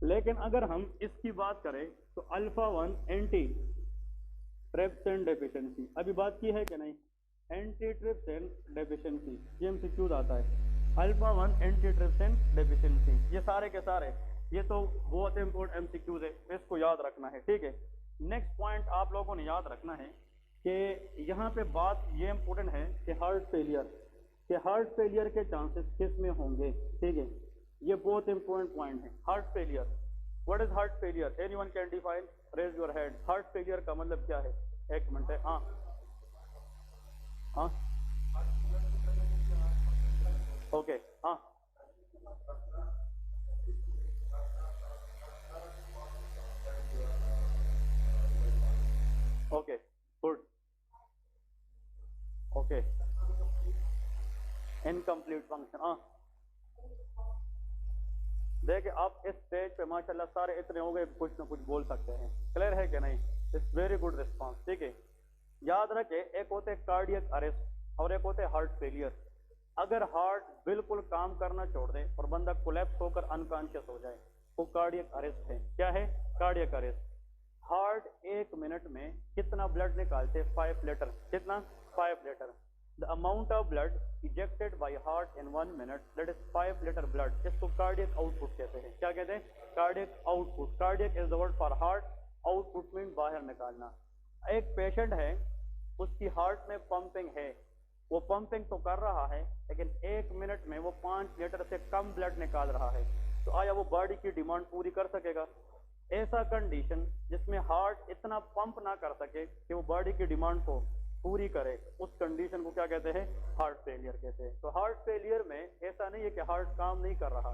[SPEAKER 1] लेकिन अगर हम इसकी बात करें तो अल्फा 1 एंटी ट्रिप्सिन डेफिशिएंसी, अभी बात की है कि नहीं, एंटी ट्रिप्सिन डेफिशिएंसी ये MCQ आता है। अल्फा 1 एंटी ट्रिप्सिन डेफिशिएंसी, ये सारे के सारे ये तो बहुत इंपॉर्टेंट MCQs है, इसको याद रखना है, ठीक है। नेक्स्ट पॉइंट आप लोगों ने याद रखना है कि यहाँ पे बात ये इंपॉर्टेंट है कि हार्ट फेलियर, कि हार्ट फेलियर के चांसेस किस में होंगे, ठीक है, ये बहुत इंपॉर्टेंट पॉइंट है। Heart failure, what is heart failure, anyone can define, raise your hand. Heart failure का मतलब क्या है, एक मिनट है, हाँ हाँ ओके हाँ okay good okay incomplete function. हाँ देखिए आप इस स्टेज पे माशाल्लाह सारे इतने हो गए, कुछ ना कुछ बोल सकते हैं, क्लियर है कि नहीं, इट्स वेरी गुड रिस्पांस, ठीक है। याद रखे एक होते कार्डियक अरेस्ट और एक होते हार्ट फेलियर। अगर हार्ट बिल्कुल काम करना छोड़ दे और बंदा कोलैप्स होकर अनकॉन्शियस हो जाए वो कार्डियक अरेस्ट है। क्या है, कार्डियक अरेस्ट। हार्ट 1 मिनट में कितना ब्लड निकालते, 5 लीटर, कितना, 5 litre. The amount of blood ejected by heart in 1 minute that is 5 litre blood, इसको कार्डियक आउटपुट कहते हैं। क्या कहते हैं, cardiac output. Cardiac is the word for heart, output mean बाहर निकालना। एक पेशेंट है उसकी हार्ट में पंपिंग है, वो पंपिंग तो कर रहा है लेकिन 1 मिनट में वो 5 लीटर से कम ब्लड निकाल रहा है, तो आया वो बॉडी की डिमांड पूरी कर सकेगा? ऐसा कंडीशन जिसमें हार्ट इतना पंप ना कर सके कि वो बॉडी की डिमांड को पूरी करे, उस कंडीशन को क्या कहते हैं, हार्ट फेलियर कहते हैं। तो हार्ट फेलियर में ऐसा नहीं है कि हार्ट काम नहीं कर रहा,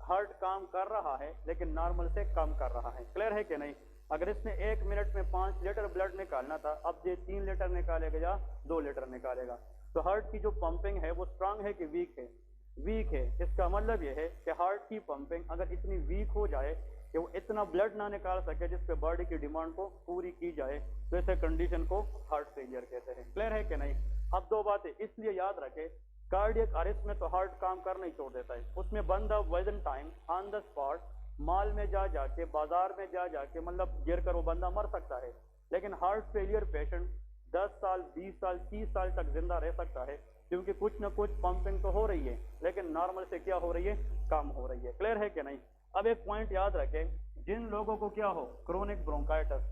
[SPEAKER 1] हार्ट काम कर रहा है लेकिन नॉर्मल से कम कर रहा है, क्लियर है कि नहीं। अगर इसने 1 मिनट में 5 लीटर ब्लड निकालना था, अब ये 3 लीटर निकालेगा या 2 लीटर निकालेगा। तो हार्ट की जो पंपिंग है वो स्ट्रांग है कि वीक है, वीक है। इसका मतलब ये है कि हार्ट की पंपिंग अगर इतनी वीक हो जाए कि वो इतना ब्लड ना निकाल सके जिसपे बॉडी की डिमांड को पूरी की जाए, तो ऐसे कंडीशन को हार्ट फेलियर कहते हैं, क्लियर है कि नहीं। अब 2 बातें इसलिए याद रखें, कार्डियक अरेस्ट में तो हार्ट काम करना ही छोड़ देता है, उसमें बंदा within time on the spot mall में जा जाके, बाजार में जा जाके मतलब गिर कर वो बंदा मर सकता है। लेकिन हार्ट फेलियर पेशेंट 10 साल 20 साल 30 साल तक जिंदा रह सकता है, क्योंकि कुछ ना कुछ पंपिंग तो हो रही है लेकिन नॉर्मल से क्या हो रही है, कम हो रही है, क्लियर है कि नहीं। अब एक पॉइंट याद रखें, जिन लोगों को क्या हो, क्रोनिक ब्रोंकाइटिस,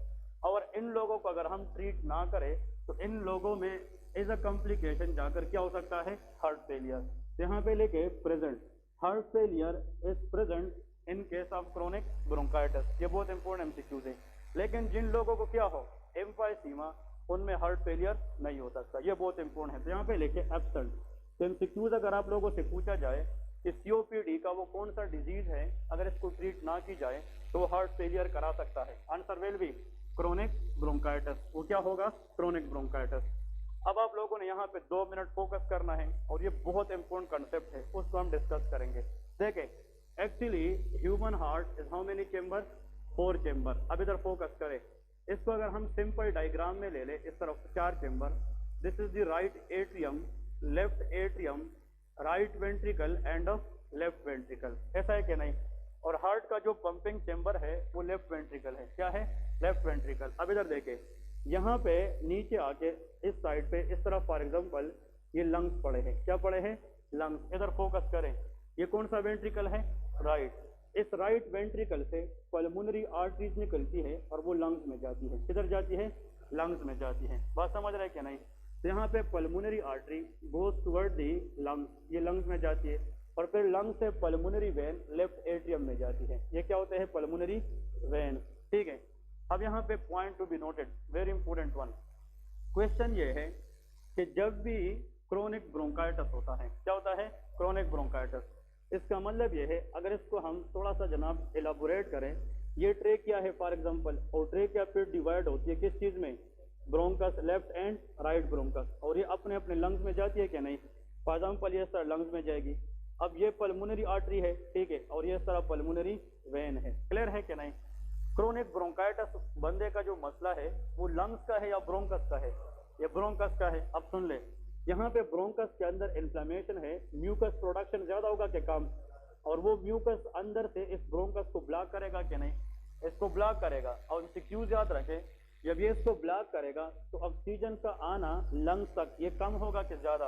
[SPEAKER 1] और इन लोगों को अगर हम ट्रीट ना करें तो इन लोगों में एज अ कॉम्प्लिकेशन जाकर क्या हो सकता है, हार्ट फेलियर। यहाँ पे लेके present, heart failure is present in case of chronic bronchitis, ये बहुत इंपॉर्टेंट MCQs है। लेकिन जिन लोगों को क्या हो, एम्फाइसीमा, उनमें हार्ट फेलियर नहीं हो सकता, ये बहुत इंपॉर्टेंट है। तो यहाँ पे लेके एब्सेंट। तो MCQs अगर आप लोगों से पूछा जाए कि COPD का वो कौन सा डिजीज है, अगर इसको ट्रीट ना की जाए तो वो हार्ट फेलियर करा सकता है, answer will be chronic bronchitis. वो क्या होगा, क्रोनिक ब्रोंकाइटिस। अब आप लोगों ने यहाँ पे 2 मिनट फोकस करना है और ये बहुत इंपॉर्टेंट कंसेप्ट है, उसको हम डिस्कस करेंगे। देखें, actually human heart is how many chamber, 4 chamber. अब इधर फोकस करें, इसको अगर हम सिंपल डायग्राम में ले ले, इस तरफ 4 chamber, this is the right atrium, left atrium, right ventricle and left ventricle, ऐसा है कि नहीं। और हार्ट का जो पंपिंग चेंबर है वो लेफ्ट वेंट्रिकल है, क्या है, लेफ्ट वेंट्रिकल। अब इधर देखें, यहाँ पे नीचे आके इस साइड पे इस तरफ फॉर एग्जांपल ये लंग्स पड़े हैं, क्या पड़े हैं, लंग्स। इधर फोकस करें, ये कौन सा वेंट्रिकल है, राइट। इस राइट वेंट्रिकल से पल्मोनरी आर्टरीज निकलती है और वो लंग्स में जाती है, किधर जाती है, लंग्स में जाती है, बात समझ रहे हैं क्या नहीं। तो यहाँ पे pulmonary artery goes toward the lungs, ये लंग्स में जाती है, और फिर लंग्स से पल्मोनरी वेन लेफ्ट एट्रियम में जाती है, ये क्या होते हैं, पल्मोनरी वेन, ठीक है। अब यहाँ पे point to be noted, very important one, question ये है कि जब भी क्रोनिक ब्रोंकाइटिस होता है, क्या होता है, क्रोनिक ब्रोंकाइटिस, इसका मतलब ये है, अगर इसको हम थोड़ा सा जनाब एलाबोरेट करें, ये ट्रेकिया है फॉर एग्जांपल, और ट्रेकिया फिर डिवाइड होती है किस चीज में, bronchus, left and right bronchus, और ये अपने अपने लंग्स में जाती है क्या नहीं। फॉर एग्जांपल ये सर लंग्स में जाएगी, अब ये पल्मोनरी आर्टरी है, ठीक है, और ये सारा पल्मोनरी वेन है। क्लियर है कि नहीं? क्रोनिक ब्रोंकाइटिस बंदे का जो मसला है वो लंग्स का है या ब्रोंकस का है? ये ब्रोंकस का है। अब सुन ले, यहाँ पे ब्रोंकस के अंदर इन्फ्लेमेशन है, म्यूकस प्रोडक्शन ज्यादा होगा कि कम? और वो म्यूकस अंदर से इस ब्रोंकस को ब्लॉक करेगा कि नहीं? इसको ब्लॉक करेगा। और इसे क्यों याद रखें, जब ये इसको ब्लॉक करेगा तो ऑक्सीजन का आना लंग्स तक ये कम होगा कि ज्यादा?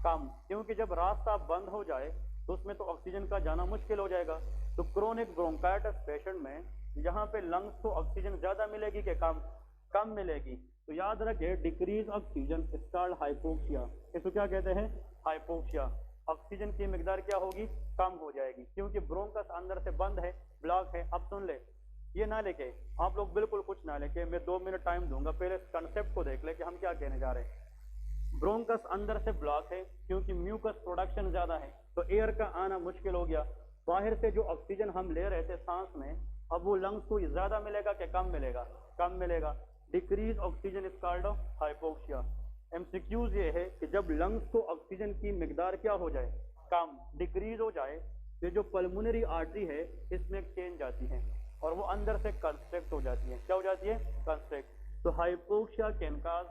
[SPEAKER 1] कम, क्योंकि जब रास्ता बंद हो जाए तो उसमें तो ऑक्सीजन का जाना मुश्किल हो जाएगा। तो क्रोनिक ब्रोंकाइटिस पेशेंट में यहाँ पे लंग्स को ऑक्सीजन ज्यादा मिलेगी कि कम? कम मिलेगी। तो याद रखे, decrease oxygen is called hypoxia. इसको क्या कहते हैं? हाइपोक्सिया। ऑक्सीजन की मिकदार क्या होगी? कम हो जाएगी, क्योंकि ब्रोंकस अंदर से बंद है, ब्लॉक है। अब सुन ले, ये ना लेके आप लोग बिल्कुल कुछ ना लेके, मैं 2 मिनट टाइम दूंगा, पहले कंसेप्ट को देख ले कि हम क्या कहने जा रहे हैं। ब्रोंकस अंदर से ब्लॉक है क्योंकि म्यूकस प्रोडक्शन ज्यादा है, तो एयर का आना मुश्किल हो गया। बाहर से जो ऑक्सीजन हम ले रहे थे सांस में, अब वो लंग्स को ज्यादा मिलेगा कि कम मिलेगा? कम मिलेगा। Decrease oxygen is called hypoxia. MCQs ये है कि जब लंग्स को ऑक्सीजन की मिकदार क्या हो जाए? कम, डिक्रीज हो जाए, ये जो पल्मोनरी आर्टरी है इसमें चेंज आती है और वो अंदर से कंस्ट्रक्ट हो जाती है। क्या हो जाती है? कंस्ट्रक्ट। तो hypoxia can cause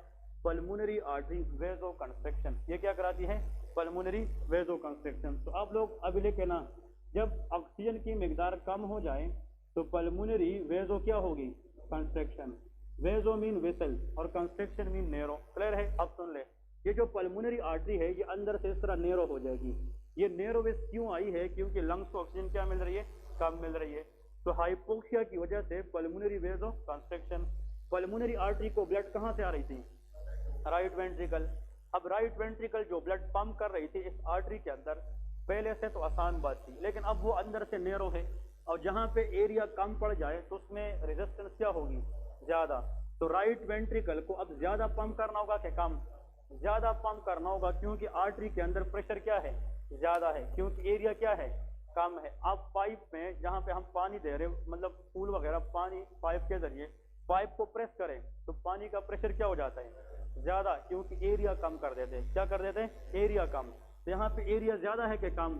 [SPEAKER 1] pulmonary artery vaso constriction. ये क्या कराती है? Pulmonary vaso constriction. तो आप लोग अभी लिखे ना, जब ऑक्सीजन की मिकदार कम हो जाए तो पल्मोनरी वेजो क्या होगी? कंस्ट्रक्शन। वेजो मीन वेसल और कंस्ट्रक्शन मीन नेरो। क्लियर है? अब सुन ले, ये जो पल्मोनरी आर्टरी है ये अंदर से इस तरह नेरो हो जाएगी। ये नेरो वेस क्यों आई है? क्योंकि लंग्स को ऑक्सीजन क्या मिल रही है? कम मिल रही है। तो हाइपोक्सिया की वजह से pulmonary vaso construction. Pulmonary artery को ब्लड कहाँ से आ रही थी? Right ventricle. अब राइट वेंट्रिकल जो ब्लड पंप कर रही थी इस आर्टरी के अंदर, पहले से तो आसान बात थी, लेकिन अब वो अंदर से नेरो है और जहां पे एरिया कम पड़ जाए तो उसमें रेजिस्टेंस क्या होगी? ज्यादा। तो राइट वेंट्रिकल को अब ज्यादा पंप करना होगा कि कम? ज्यादा पंप करना होगा, क्योंकि आर्टरी के अंदर प्रेशर क्या है? ज्यादा है, क्योंकि एरिया क्या है? कम है। अब पाइप में जहां पे हम पानी दे रहे हैं, मतलब फूल वगैरह, पानी पाइप के जरिए पाइप को प्रेस करें तो पानी का प्रेशर क्या हो जाता है? ज्यादा, क्योंकि एरिया कम कर देते हैं। क्या कर देते हैं? एरिया कम। तो यहाँ पे एरिया ज्यादा है कि कम?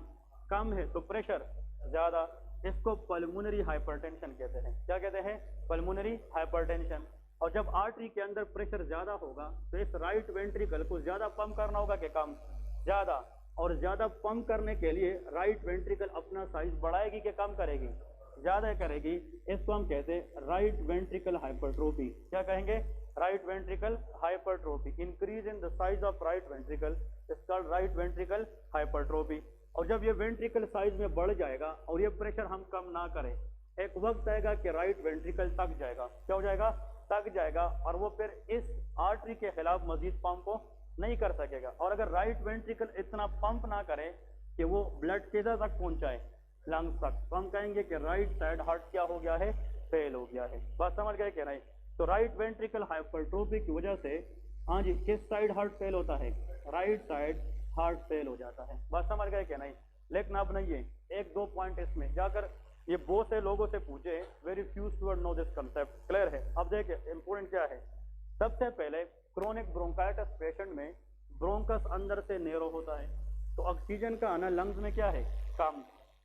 [SPEAKER 1] कम है, तो प्रेशर ज्यादा। इसको पल्मोनरी हाइपरटेंशन कहते हैं। क्या कहते हैं? Pulmonary hypertension. और जब आर्टरी के अंदर प्रेशर ज्यादा होगा तो इस राइट वेंट्रिकल को ज्यादा पंप करना होगा कि कम? ज्यादा। और ज्यादा पंप करने के लिए राइट वेंट्रिकल अपना साइज बढ़ाएगी कि कम करेगी? ज्यादा करेगी। इसको हम कहते हैं राइट वेंट्रिकल हाइपरट्रोफी। क्या कहेंगे? Right ventricle hypertrophy. Increase in the size of right ventricle is called right ventricle hypertrophy. और जब ये वेंट्रिकल साइज में बढ़ जाएगा और ये प्रेशर हम कम ना करें, एक वक्त आएगा कि राइट वेंट्रिकल तक जाएगा। क्या हो जाएगा? तक जाएगा, और वो फिर इस आर्टरी के खिलाफ मजीद पंप को नहीं कर सकेगा। और अगर राइट वेंट्रिकल इतना पंप ना करे कि वो ब्लड किधर तक पहुंचाए? लंग्स तक, तो हम कहेंगे कि राइट साइड हार्ट क्या हो गया है? फेल हो गया है। बात समझ गए कि नहीं? तो राइट वेंट्रिकल हाइपरट्रोफी की वजह से, हाँ जी, किस साइड हार्ट फेल होता है? राइट साइड हार्ट फेल हो जाता है। बात समझ गए कि नहीं? लेकिन अब नहीं है, एक दो पॉइंट इसमें जाकर ये बहुत से लोगों से पूछे, very few student know this concept. Clear है? अब देखिए इंपोर्टेंट क्या है। सबसे पहले क्रोनिक ब्रोंकाइटिस पेशेंट में ब्रोंकस अंदर से नेरो होता है, तो ऑक्सीजन का आना लंग्स में क्या है? कम।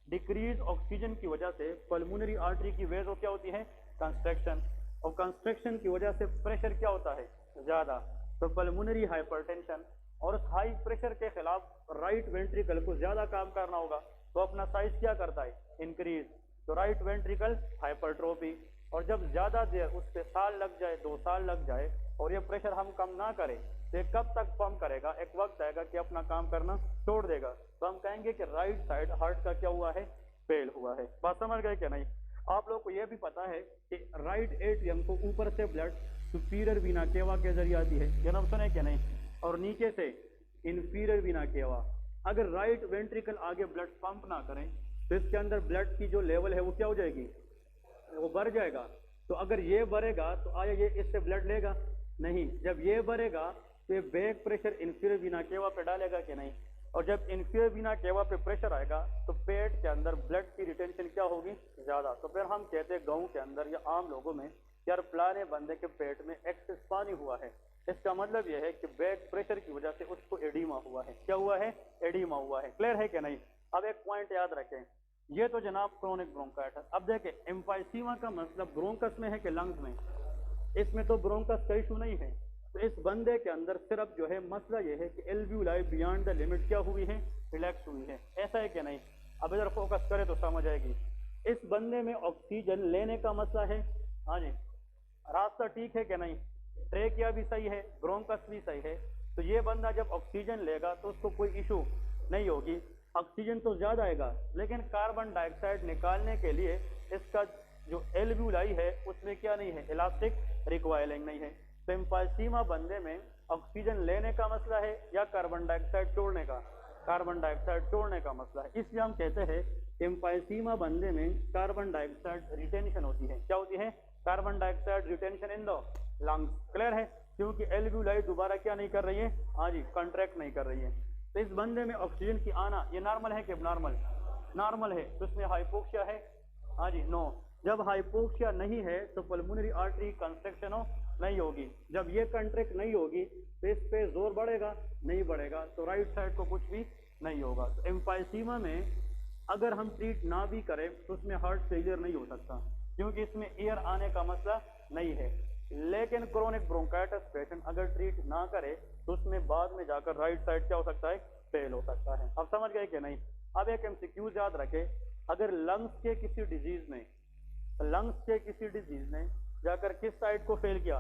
[SPEAKER 1] डिक्रीज ऑक्सीजन की वजह से पल्मोनरी आर्टरी की वेज क्या होती है? कंस्ट्रक्शन। और कंस्ट्रक्शन की वजह से प्रेशर क्या होता है? ज्यादा। तो पल्मोनरी हाइपरटेंशन। और उस हाई प्रेशर के खिलाफ राइट वेंट्रिकल को ज्यादा काम करना होगा, तो अपना साइज क्या करता है? इंक्रीज। तो राइट वेंट्रिकल हाइपरट्रोफी। और जब ज्यादा देर, उस पे साल लग जाए, 2 साल लग जाए, और ये प्रेशर हम कम ना करें, तो कब तक पंप करेगा? एक वक्त आएगा कि अपना काम करना छोड़ देगा। तो हम कहेंगे कि राइट साइड हार्ट का क्या हुआ है? फेल हुआ है। बात समझ गए क्या नहीं? आप लोग को यह भी पता है कि राइट एट्रियम को ऊपर से ब्लड सुपीरियर वीना केवा के जरिए आती है, ये नाम सुने क्या नहीं? और नीचे से इंफीरियर वीना केवा। अगर राइट वेंट्रिकल आगे ब्लड पंप ना करें तो इसके अंदर ब्लड की जो लेवल है वो क्या हो जाएगी? वो बढ़ जाएगा। तो अगर ये बढ़ेगा तो आया ये इससे ब्लड लेगा? नहीं। जब ये बढ़ेगा तो ये बैक प्रेशर इंफीरियर वीना केवा पे डालेगा कि नहीं? और जब इंफीरियर वीना केवा पे प्रेशर आएगा तो पेट के अंदर ब्लड की रिटेंशन क्या होगी? ज्यादा। तो फिर हम कहते हैं गाँव के अंदर या आम लोगों में, यार फलाने बंदे के पेट में एक्सेस पानी हुआ है। इसका मतलब यह है कि बैक प्रेशर की वजह से उसको एडीमा हुआ है। क्या हुआ है? एडीमा हुआ है। क्लियर है कि नहीं? अब एक पॉइंट याद रखें, ये तो जनाब क्रोनिक ब्रोंकाइटिस। अब देखें एम्फाइसीमा का मतलब ब्रोंकस में है कि लंग्स में? इसमें तो ब्रोंकस का इशू नहीं है। तो इस बंदे के अंदर सिर्फ जो है मसला ये है कि एल्वियोलाई बियॉन्ड द लिमिट क्या हुई है, रिलैक्स हुई है। ऐसा है कि नहीं? अब इधर फोकस करें तो समझ आएगी। इस बंदे में ऑक्सीजन लेने का मसला है, हाँ जी, रास्ता ठीक है कि नहीं, ट्रेकिया भी सही है, ब्रोंकस भी सही है। तो ये बंदा जब ऑक्सीजन लेगा तो उसको कोई इशू नहीं होगी, ऑक्सीजन तो ज्यादा आएगा, लेकिन कार्बन डाइऑक्साइड निकालने के लिए इसका जो एल्वियोलाई है उसमें क्या नहीं है, इलास्टिक रिक्वायरिंग नहीं है। तो एम्फाइसीमा बंदे में ऑक्सीजन लेने का मसला है या कार्बन डाइऑक्साइड छोड़ने का? कार्बन डाइऑक्साइड छोड़ने का मसला है। इसलिए हम कहते हैं एम्फाइसीमा बंदे में कार्बन डाइऑक्साइड रिटेंशन होती है। क्या होती है? Carbon dioxide retention in the lungs. Clear है? क्योंकि एल्वियोलाई दोबारा क्या नहीं कर रही है, हाँ जी, कॉन्ट्रैक्ट नहीं कर रही है। तो इस बंदे में ऑक्सीजन की आना ये नॉर्मल है कि नॉर्मल? नॉर्मल है। तो इसमें हाइपोक्सिया है, हाँ जी, नो। जब हाइपोक्सिया नहीं है तो पल्मोनरी आर्टरी कंस्ट्रक्शन नहीं होगी। जब ये कंट्रैक्ट नहीं होगी तो इस पे जोर बढ़ेगा नहीं बढ़ेगा, तो राइट साइड को कुछ भी नहीं होगा। तो एम्फाइसीमा में अगर हम ट्रीट ना भी करें तो उसमें हार्ट फेलियर नहीं हो सकता, क्योंकि इसमें एयर आने का मसला नहीं है। लेकिन क्रोनिक ब्रोंकाइटिस पेशेंट अगर ट्रीट ना करे तो उसमें बाद में जाकर राइट साइड क्या हो सकता है, फेल हो सकता है। अब समझ गए कि नहीं? अब एक एमसीक्यू याद रखे, अगर लंग्स के किसी डिजीज ने, लंग्स के किसी डिजीज ने जाकर किस साइड को फेल किया,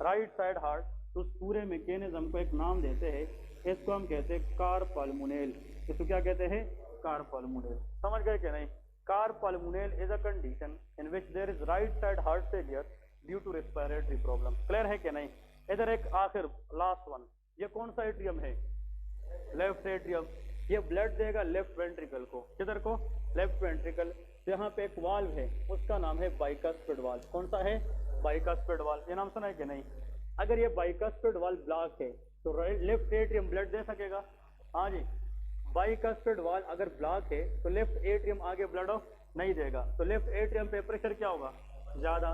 [SPEAKER 1] राइट साइड हार्ट, तो उस पूरे मैकेनिज्म को एक नाम देते हैं, इसको हम कहते हैं कारपल्मोनेल। इसको क्या कहते हैं? कारपल्मोनेल। समझ गए कि नहीं? Cor pulmonale is a condition in which there is right side heart failure due to respiratory problem. Clear है कि नहीं? इधर एक आखिर लास्ट वन, ये कौन सा एट्रियम है? Left atrium. ये ब्लड देगा लेफ्ट वेंट्रिकल को, किधर को? Left ventricle. तो यहाँ पे एक वाल्व है, उसका नाम है बाइकास्पिड वाल्व। कौन सा है? Bicuspid valve. ये नाम सुना है कि नहीं? अगर ये बाइकास्पिड वाल्व ब्लॉक है तो लेफ्ट एट्रियम ब्लड दे सकेगा? हाँ जी। बाइकास्पिड वाल्व अगर ब्लॉक है तो लेफ्ट एट्रियम आगे ब्लड नहीं देगा, तो लेफ्ट एट्रियम पे प्रेशर क्या होगा, ज्यादा,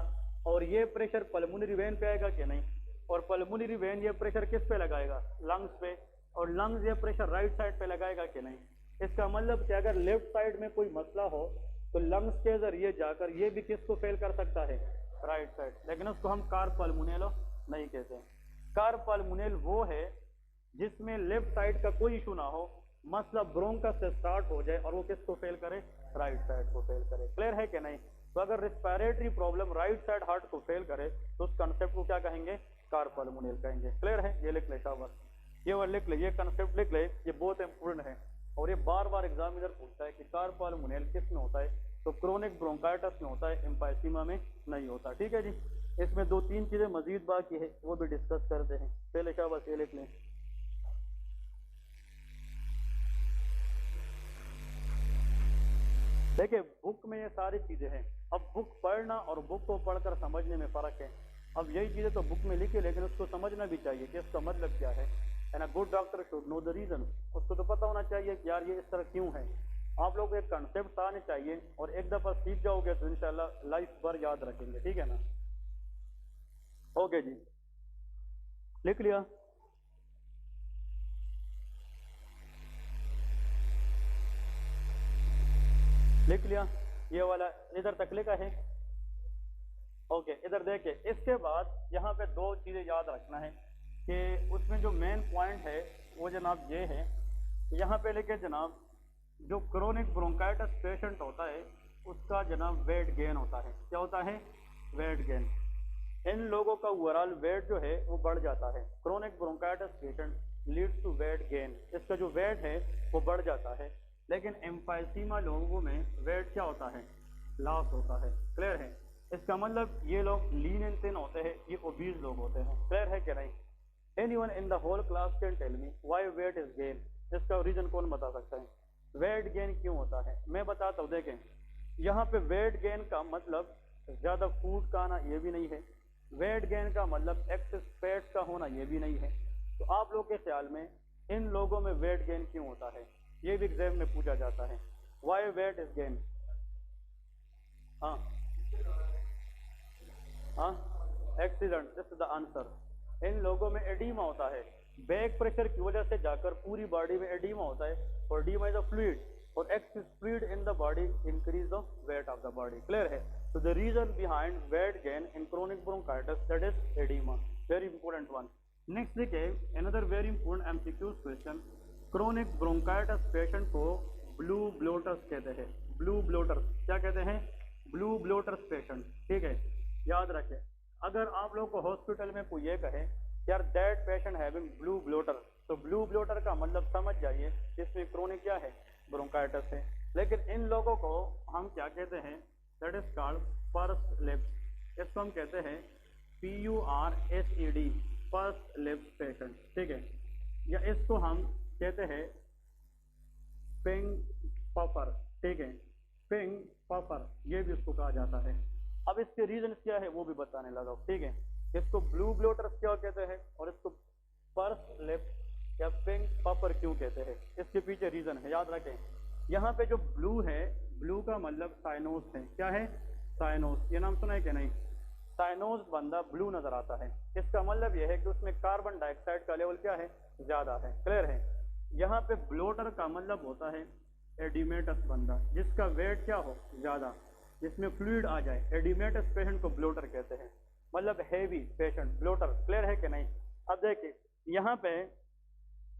[SPEAKER 1] और ये प्रेशर पल्मोनरी वेन पे आएगा कि नहीं? और पल्मोनरी वेन ये प्रेशर किस पे लगाएगा? लंग्स पे, और लंग्स ये प्रेशर राइट साइड पे लगाएगा कि नहीं? इसका मतलब कि अगर लेफ्ट साइड में कोई मसला हो तो लंग्स के जरिए जाकर ये भी किसको फेल कर सकता है, राइट साइड। लेकिन उसको हम कारपल्मोनेल नहीं कहते। कारपल्मोनेल वो है जिसमें लेफ्ट साइड का कोई इशू ना हो, मसला ब्रोंकस से स्टार्ट हो जाए और वो किसको फेल करे, राइट साइड को फेल करे। क्लियर है कि नहीं? तो अगर respiratory problem right side heart को फेल करे तो उस कंसेप्ट को क्या कहेंगे, कारपल्मोनेल कहेंगे। क्लियर है? ये लिख ले शाबाश, ये वाला लिख ले, ये कंसेप्ट लिख ले, ये बहुत इंपोर्टेंट है और ये बार बार एग्जाम इधर पूछता है कि कारपल्मोनेल किस में होता है, तो क्रोनिक ब्रोंकाइटिस में होता है, एम्फाइसीमा में नहीं होता। ठीक है जी। इसमें दो तीन चीजें मजीद बाकी है, वो भी डिस्कस करते हैं। पहले शाबाश ये लिख लें। देखिए बुक में ये सारी चीजें हैं, अब बुक पढ़ना और बुक को पढ़कर समझने में फर्क है। अब यही चीजें तो बुक में लिखी, लेकिन उसको समझना भी चाहिए कि इसका मतलब क्या है। And a good doctor should know the reason. उसको तो पता होना चाहिए कि यार ये इस तरह क्यों है। आप लोग एक कंसेप्ट आने चाहिए और एक दफा सीख जाओगे तो इंशाल्लाह लाइफ भर याद रखेंगे। ठीक है ना? ओके जी, लिख लिया? लिख लिया? ये वाला इधर तक लिखा है? ओके, इधर देखिए, इसके बाद यहाँ पे दो चीजें याद रखना है कि उसमें जो मेन पॉइंट है वो जनाब ये है, यहाँ पे लिखे जनाब जो क्रोनिक ब्रोंकाइटिस पेशेंट होता है उसका जनाब वेट गेन होता है। क्या होता है? Wait gain. इन लोगों का ओवरऑल वेट जो है वो बढ़ जाता है। Chronic bronchitis patient leads to weight gain, इसका जो वेट है वो बढ़ जाता है। लेकिन एम्फाइसीमा लोगों में वेट क्या होता है, लॉस होता है। क्लियर है? इसका मतलब ये लोग लीन एंड थिन होते हैं, ये ओबीज लोग होते हैं। क्लियर है कि नहीं? Anyone in the whole class can tell me why weight is gain? इसका रीजन कौन बता सकता है? वेट गेन क्यों होता है मैं बताता हूँ। देखें यहाँ पे वेट गेन का मतलब ज्यादा फूड का आना ये भी नहीं है, वेट गेन का मतलब एक्सेस फैट का होना ये भी नहीं है। तो आप लोग के ख्याल में इन लोगों में वेट गेन क्यों होता है, ये भी एग्जाम में पूछा जाता है। Why weight is gain? हाँ हाँ, accident, this is the answer. इन लोगों में एडीमा होता है, बैक प्रेशर की वजह से जाकर पूरी बॉडी में एडीमा होता है। और एडीमा इज अ फ्लूइड, और excess speed in the body increase the weight of the body. Clear है? तो the reason behind weight gain in chronic bronchitis that is edema, very important one. Next देखिए another very important MCQs question, chronic bronchitis patient को blue bloaters कहते हैं। Blue bloaters क्या कहते हैं? Blue bloaters patient. ठीक है, याद रखें, अगर आप लोग को हॉस्पिटल में कोई ये कहे यार that patient having blue blotter, तो ब्लू ब्लोटर का मतलब समझ जाइए इसमें क्रोनिक क्या है? ब्रोंकाइटिस है। लेकिन इन लोगों को हम क्या कहते हैं? That is called purse lips. इसको हम कहते हैं PURSED, पर्स लिप्स पेशेंट। ठीक है, या इसको हम कहते हैं पिंग पफर। ठीक है, पिंग पफर ये भी इसको कहा जाता है। अब इसके रीजन क्या है वो भी बताने लगा। ठीक है, इसको ब्लू ब्लोटर्स क्यों कहते हैं और इसको पर्स लिप्स या पिंग पफर क्यों कहते हैं, इसके पीछे रीजन है, याद रखें। यहाँ पे जो ब्लू है, ब्लू का मतलब साइनोस है। क्या है? साइनोस। ये नाम सुना है कि नहीं? साइनोस बंदा ब्लू नजर आता है, इसका मतलब यह है कि उसमें कार्बन डाइऑक्साइड का लेवल क्या है? ज्यादा है। क्लियर है? यहाँ पे ब्लोटर का मतलब होता है एडिमेटस बंदा जिसका वेट क्या हो? ज्यादा, जिसमें फ्लूइड आ जाए। एडिमेटस पेशेंट को ब्लोटर कहते हैं, मतलब हैवी पेशेंट ब्लोटर। क्लियर है कि नहीं? अब देखिए यहाँ पे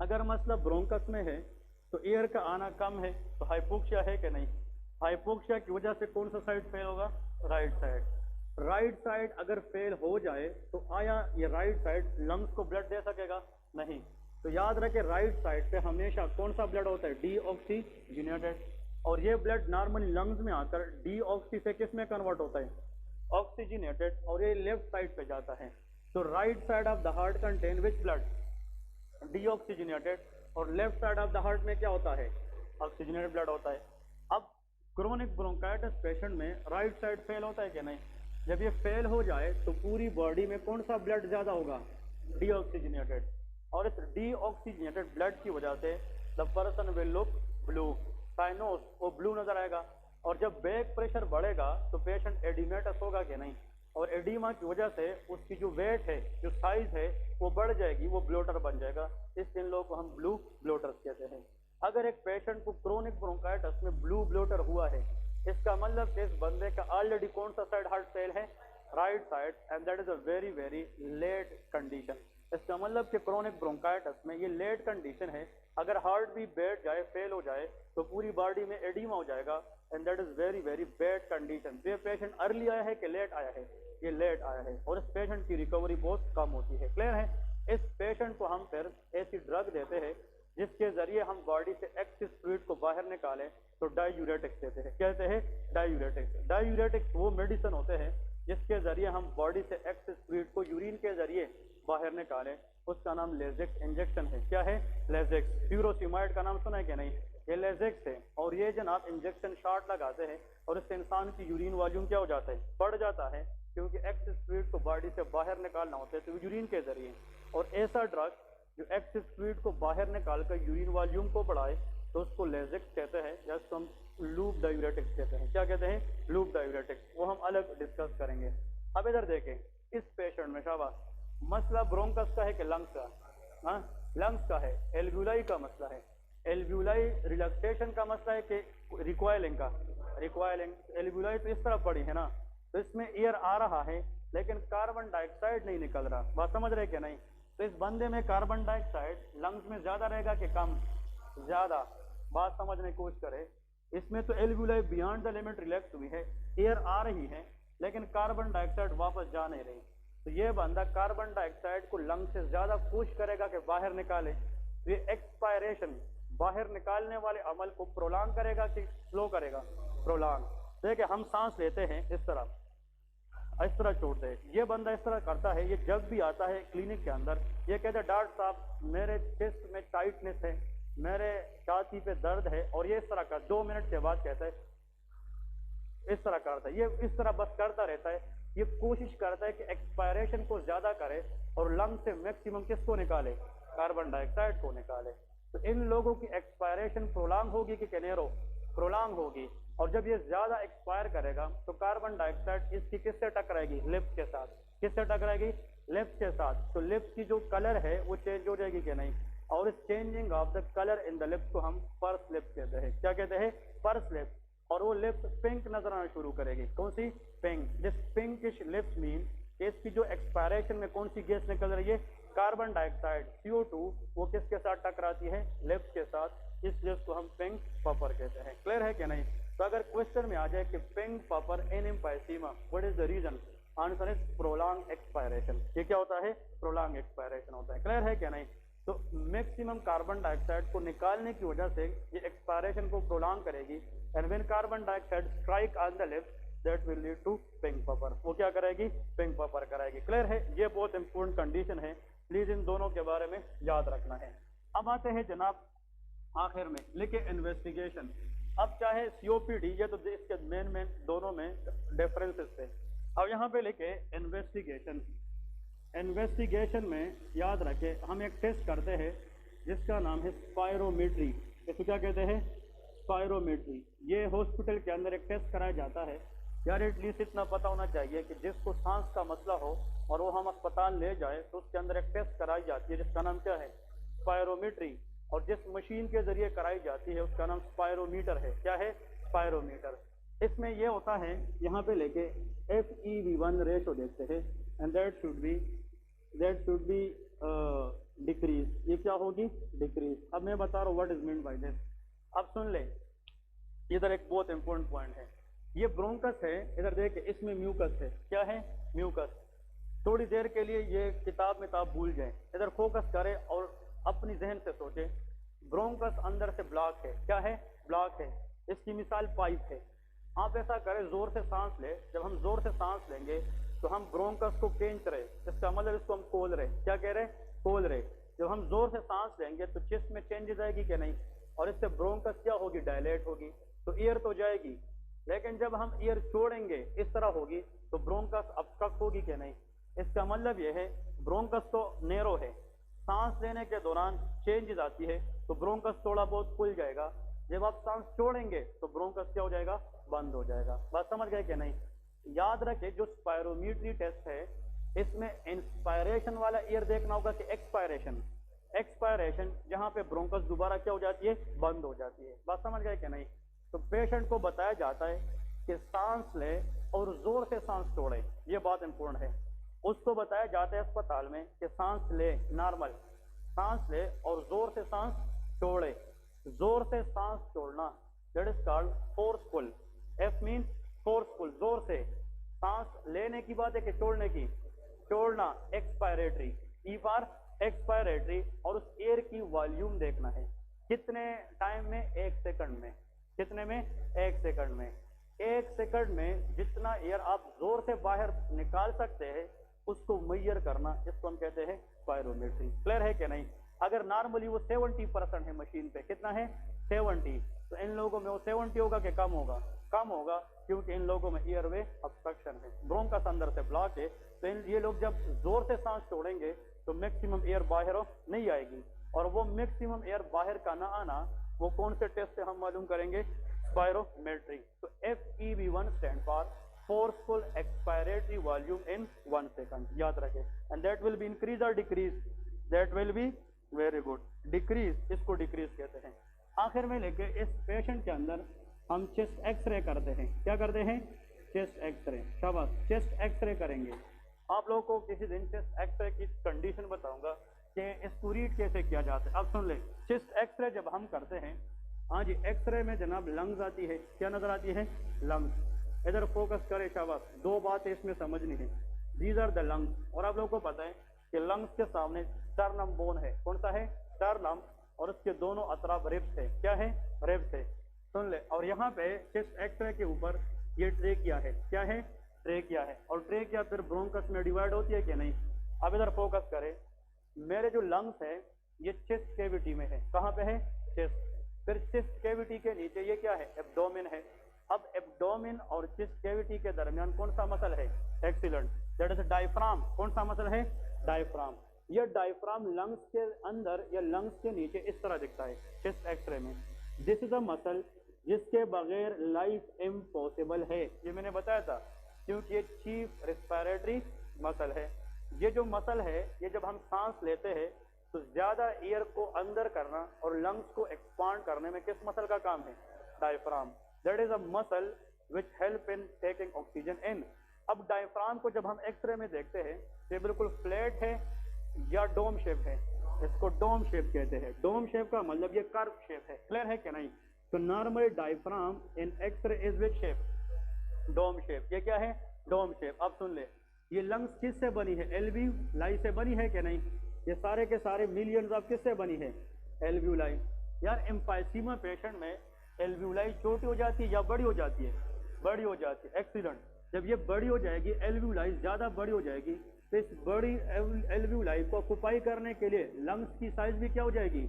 [SPEAKER 1] अगर मसला ब्रोंकस में है तो एयर का आना कम है तो हाइपोक्सिया है कि नहीं? हाइपोक्सिया की वजह से कौन सा साइड फेल होगा? Right side. राइट साइड अगर फेल हो जाए तो आया ये राइट साइड लंग्स को ब्लड दे सकेगा? नहीं। तो याद रखे राइट साइड पे हमेशा कौन सा ब्लड होता है? डीऑक्सीजनेटेड। और ये ब्लड नॉर्मली लंग्स में आकर डीऑक्सी से किस में कन्वर्ट होता है? ऑक्सीजनेटेड, और ये लेफ्ट साइड पे जाता है। तो right side of the heart contain which blood? Deoxygenated. और left side of the heart में क्या होता है? ऑक्सीजनेटेड ब्लड होता है। अब क्रोनिक ब्रोंकाइटिस पेशेंट में राइट साइड फेल होता है कि नहीं? जब ये फेल हो जाए तो पूरी बॉडी में कौन सा ब्लड ज्यादा होगा? डीऑक्सीजनेटेड। और इस डीऑक्सीजनेटेड ब्लड की वजह से the person will look blue, cyanosis वो ब्लू नजर आएगा। और जब बैक प्रेशर बढ़ेगा तो पेशेंट एडिमेटस होगा कि नहीं? और एडिमा की वजह से उसकी जो वेट है, जो साइज है वो बढ़ जाएगी, वो ब्लोटर बन जाएगा। इस इन लोगों को हम ब्लू ब्लोटर्स कहते हैं। अगर एक पेशेंट को क्रोनिक ब्रोंकाइटिस में ब्लू ब्लोटर हुआ है, इसका मतलब इस बंदे का ऑलरेडी कौन सा साइड हार्ट फेल है? Right side, and that is a very very late condition. इसका मतलब कि क्रोनिक ब्रोंकाइटिस में ये लेट कंडीशन है। अगर हार्ट भी बैठ जाए, फेल हो जाए, तो पूरी बॉडी में एडिमा हो जाएगा, and that is very very bad condition. ये पेशेंट अर्ली आया है कि लेट आया है? ये लेट आया है, और इस पेशेंट की रिकवरी बहुत कम होती है। क्लियर है? इस पेशेंट को हम फिर ऐसी ड्रग देते हैं जिसके जरिए हम बॉडी से एक्सेस फ्लूइड को बाहर निकालें, तो डायूरेटिक्स देते हैं। कहते हैं डायूरेटिक्स। डायूरेटिक्स वो मेडिसिन होते हैं जिसके जरिए हम बॉडी से एक्सेस फ्लूइड को यूरिन के जरिए बाहर निकालें, उसका नाम लेजेक्स इंजेक्शन है। क्या है? लेजेक्स। फ्यूरोसिमाइड का नाम सुना है कि नहीं? ये लेजेक्स है। और ये जनाब इंजेक्शन शॉट लगाते हैं और इससे इंसान की यूरिन वॉल्यूम क्या हो जाता है? बढ़ जाता है, क्योंकि एक्सेस फ्लूइड को बॉडी से बाहर निकालना होता है तो यूरिन के जरिए। और ऐसा ड्रग जो एक्सेस फ्लूइड को बाहर निकाल कर यूरिन वॉल्यूम को बढ़ाए तो उसको लेजेक्स कहते हैं, या उसको हम लूप डायूरेटिक्स कहते हैं। क्या कहते हैं? Loop diuretics. वो हम अलग डिस्कस करेंगे। अब इधर देखें, इस पेशेंट में शाबाश, मसला ब्रोंकस का है कि लंग्स का? हाँ, लंग्स का है। एल्व्यूलाई का मसला है। एल्व्यूलाई रिलैक्सेशन का मसला है कि रिकॉइलिंग का? रिकॉइलिंग। एल्व्यूलाई तो इस तरह पड़ी है ना, तो इसमें एयर आ रहा है लेकिन कार्बन डाइऑक्साइड नहीं निकल रहा। बात समझ रहे कि नहीं? तो इस बंदे में कार्बन डाइऑक्साइड लंग्स में ज्यादा रहेगा कि कम? ज्यादा। बात समझने की कोशिश करें। इसमें तो alveoli beyond the limit relax हुई है, एयर आ रही है लेकिन कार्बन डाइऑक्साइड वापस जा नहीं रही। तो ये बंदा कार्बन डाइऑक्साइड को लंग से ज्यादा कोशिश करेगा कि बाहर निकाले। तो ये एक्सपायरेशन, बाहर निकालने वाले अमल को प्रोलॉन्ग करेगा कि स्लो करेगा? प्रोलॉन्ग। देखिए हम सांस लेते हैं इस तरह छोड़ते हैं, ये बंदा इस तरह करता है। ये जब भी आता है क्लिनिक के अंदर, ये कहता है डॉक्टर साहब मेरे चेस्ट में टाइटनेस है, मेरे छाती पे दर्द है, और ये इस तरह का 2 मिनट के बाद कहता है, इस तरह करता है। ये इस तरह बस करता रहता है। ये कोशिश करता है कि एक्सपायरेशन को ज्यादा करे और लंग से मैक्सिमम किसको निकाले? कार्बन डाइऑक्साइड को निकाले। तो इन लोगों की एक्सपायरेशन प्रोलॉन्ग होगी कि कैनेरो? प्रोलॉन्ग होगी। और जब ये ज्यादा एक्सपायर करेगा तो कार्बन डाइऑक्साइड इसकी किससे टकराएगी? लिप्स के साथ। किससे टकराएगी? लिप्स के साथ। तो लिप्स की जो कलर है वो चेंज हो जाएगी कि नहीं? और इस changing of the colour in the lips को हम पर्स लिप्स कहते हैं। क्या कहते हैं? Purse lips. और वो लिप्स पिंक नजर आना शुरू करेगी। कौन सी? Pink. This pinkish lips mean इसकी जो एक्सपायरेशन में कौन सी गैस निकल रही है? Carbon dioxide CO2। वो किसके साथ टकराती है? लिप्स के साथ। इस लिप्स को हम पिंक पपर कहते हैं। क्लियर है कि नहीं? तो अगर क्वेश्चन में आ जाए कि pink puffer in emphysema what is the reason, answer is prolong expiration. ये क्या होता है? प्रोलॉन्ग एक्सपायरेशन होता है। क्लियर है क्या नहीं? तो मैक्सिमम कार्बन डाइऑक्साइड को निकालने की वजह से ये एक्सपायरेशन को प्रोलॉन्ग करेगी। And when carbon dioxide strike on the lips that will lead to pink puffer. वो क्या करेगी? पिंक पपर कराएगी। क्लियर है? ये बहुत इंपॉर्टेंट कंडीशन है, प्लीज इन दोनों के बारे में याद रखना है। अब आते हैं जनाब आखिर में लिखे इन्वेस्टिगेशन। अब चाहे COPD, ये तो इसके मेन दोनों में डिफरेंसेस थे। अब यहाँ पे लिखे इन्वेस्टिगेशन। इन्वेस्टिगेशन में याद रखे हम एक टेस्ट करते हैं जिसका नाम है स्पायरोमेट्री। इसको क्या कहते हैं? स्पायरोमेट्री। ये हॉस्पिटल के अंदर एक टेस्ट कराया जाता है। यार एटलीस्ट इतना पता होना चाहिए कि जिसको सांस का मसला हो और वो हम अस्पताल ले जाए तो उसके अंदर एक टेस्ट कराई जाती है जिसका नाम क्या है? स्पायरोमेट्री। और जिस मशीन के जरिए कराई जाती है उसका नाम स्पायरोमीटर है। क्या है? स्पायरोमीटर। इसमें ये होता है, यहाँ पे लेके FeV1 रेशो देखते हैं and that should be decrease. ये क्या होगी? डिक्रीज। अब मैं बता रहा हूँ what is mean by this. अब सुन ले, इधर एक बहुत इंपॉर्टेंट पॉइंट है। ये ब्रोंकस है, इधर देख इसमें म्यूकस है। क्या है? म्यूकस। थोड़ी देर के लिए ये किताब में आप भूल जाए, इधर फोकस करें और अपनी जहन से सोचे। ब्रोंकस अंदर से ब्लॉक है। क्या है? ब्लॉक है। इसकी मिसाल पाइप है। आप ऐसा करें, जोर से सांस ले। जब हम जोर से सांस लेंगे तो हम ब्रोंकस को खींच रहे, इसका मतलब इसको हम खोल रहे। क्या कह रहे? खोल रहे। जब हम जोर से सांस लेंगे तो चेस्ट में चेंजेस आएगी कि नहीं? और इससे ब्रोंकस क्या होगी? डायलेट होगी, तो एयर तो जाएगी। लेकिन जब हम एयर छोड़ेंगे इस तरह होगी तो ब्रोंकस अबस्ट्रक्ट होगी कि नहीं? इसका मतलब यह है ब्रोंकस तो नैरो है, सांस लेने के दौरान चेंजेस आती है तो ब्रोंकस थोड़ा बहुत खुल जाएगा। जब आप सांस छोड़ेंगे तो ब्रोंकस क्या हो जाएगा? बंद हो जाएगा। बात समझ गए कि नहीं? याद रखे जो स्पायरोमेट्री टेस्ट है इसमें इंस्पायरेशन वाला एयर देखना होगा कि एक्सपायरेशन। एक्सपायरेशन जहां पे ब्रोंकस दोबारा क्या हो जाती है? बंद हो जाती है। बात समझ गए कि नहीं? तो पेशेंट को बताया जाता है कि सांस ले और जोर से सांस छोड़े। ये बात इंपॉर्टेंट है। उसको बताया जाता है अस्पताल में कि सांस ले, नॉर्मल सांस ले और जोर से सांस छोड़े। जोर से सांस छोड़ना that is called forceful. F mean forceful. जोर से सांस लेने की बात है कि छोड़ने की? छोड़ना। एक्सपायरेटरी। E for expiratory. और उस एयर की वॉल्यूम देखना है कितने टाइम में? 1 सेकंड में। कितने में? 1 सेकंड में। 1 सेकंड में जितना एयर आप जोर से बाहर निकाल सकते हैं उसको मेजर करना, इसको हम कहते हैं स्पायरोमेट्री। क्लियर है कि नहीं? अगर नॉर्मली वो 70% है मशीन पे, कितना है? 70। तो इन लोगों में वो 70 होगा कि कम होगा? कम होगा, क्योंकि इन लोगों में एयरवे ऑब्स्ट्रक्शन है, ब्रोंकस अंदर से ब्लॉक है। तो ये लोग जब जोर से सांस छोड़ेंगे तो मैक्सिमम एयर बाहर नहीं आएगी। और वो मैक्सिमम एयर बाहर का ना आना वो कौन से टेस्ट से हम मालूम करेंगे? स्पायरोमेट्री। तो FeV1 stand for forceful expiratory volume in 1 second। याद रखें। And that will be increase और decrease? That will be very good decrease. इसको डिक्रीज कहते हैं। आखिर में लेके इस पेशेंट के अंदर हम चेस्ट एक्सरे करते हैं। क्या करते हैं? Chest x-ray. शाबाश, चेस्ट एक्सरे करेंगे। आप लोगों को किसी दिन चेस्ट एक्सरे की कंडीशन बताऊंगा कि इसको रीड कैसे किया जाता है। अब सुन ले, चेस्ट एक्सरे जब हम करते हैं, हाँ जी, एक्सरे में जनाब लंग्स आती है। क्या नजर आती है? लंग्स। इधर फोकस करें, शाबाश। 2 बातें इसमें समझनी है। These are the lungs. और आप लोगों को पता है कि लंग्स के सामने स्टर्नम बोन है। कौन सा है? स्टर्नम। और उसके दोनों अतराफ रिब्स है। क्या है? रिब्स है। सुन ले। और यहाँ पे चेस्ट एक्सरे के ऊपर ये ट्रेकिया है। क्या है? ट्रेकिया है। और ट्रेकिया फिर ब्रोंकस में डिवाइड होती है कि नहीं? अब इधर फोकस करें। मेरे जो लंग्स है ये चेस्ट कैविटी में है। कहाँ पे है? चेस्ट। फिर चेस्ट कैविटी के नीचे ये क्या है? एब्डोमेन है। अब एब्डोमेन और चेस्ट कैविटी के दरमियान कौन सा मसल है? Excellent, that is diaphragm. कौन सा मसल है? डायफ्राम। ये डायफ्राम लंग्स के अंदर या लंग्स के नीचे इस तरह दिखता है चेस्ट एक्सरे में। दिस इज अ मसल जिसके बगैर लाइफ इम्पॉसिबल है। ये मैंने बताया था, क्योंकि ये चीफ रेस्पिरेटरी मसल है। ये जो मसल है ये जब हम सांस लेते हैं तो ज्यादा एयर को अंदर करना और लंग्स को एक्सपांड करने में किस मसल का काम है? Diaphragm. That is a muscle which help in taking oxygen in. अब डायफ्राम को जब हम एक्सरे में देखते हैं तो ये बिल्कुल फ्लैट है या डोम शेप है? इसको डोम शेप कहते हैं। डोम शेप का मतलब ये कर्व शेप है। क्लियर है क्या नहीं? तो normal diaphragm in x-ray is which shape? Dome shape. ये क्या है? Dome shape. अब सुन ले, ये लंग्स किससे बनी है? एल्वियोलाई से बनी है क्या नहीं? ये सारे के सारे मिलियंस ऑफ किससे बनी है? एल्वियोलाई। यार एम्फाइसीमा पेशेंट में एल्वियोलाई छोटी हो जाती है या बड़ी हो जाती है? बड़ी हो जाती है। एक्सीडेंट, जब ये बड़ी हो जाएगी, एल्वियोलाई ज्यादा बड़ी हो जाएगी, तो इस बड़ी एल्वियोलाई को ऑक्युपाई करने के लिए लंग्स की साइज भी क्या हो जाएगी?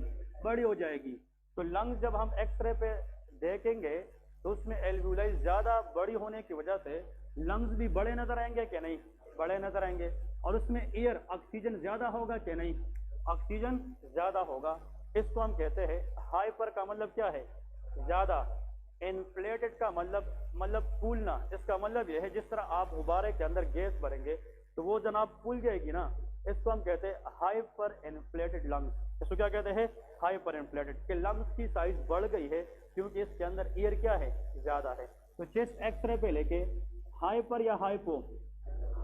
[SPEAKER 1] बड़ी हो जाएगी। तो लंग्स जब हम एक्सरे पे देखेंगे तो उसमें एल्वियोलाई ज्यादा बड़ी होने की वजह से लंग्स भी बड़े नजर आएंगे क्या नहीं? बड़े नजर आएंगे। और उसमें एयर ऑक्सीजन ज्यादा होगा क्या नहीं? ऑक्सीजन ज्यादा होगा। इसको हम कहते हैं हाइपर का मतलब क्या है? ज्यादा। इन्फ्लेटेड का मतलब फूलना। इसका मतलब यह है जिस तरह आप गुब्बारे के अंदर गैस भरेंगे तो वो जनाब फूल जाएगी ना, इसको हम कहते हैं हाइपर इन्फ्लेटेड लंग्स। इसको क्या कहते हैं? Hyper inflated. के लंग्स की साइज बढ़ गई है क्योंकि इसके अंदर एयर क्या है? ज्यादा है। तो चेस्ट एक्सरे पे लेके हाइपर या हाइपो?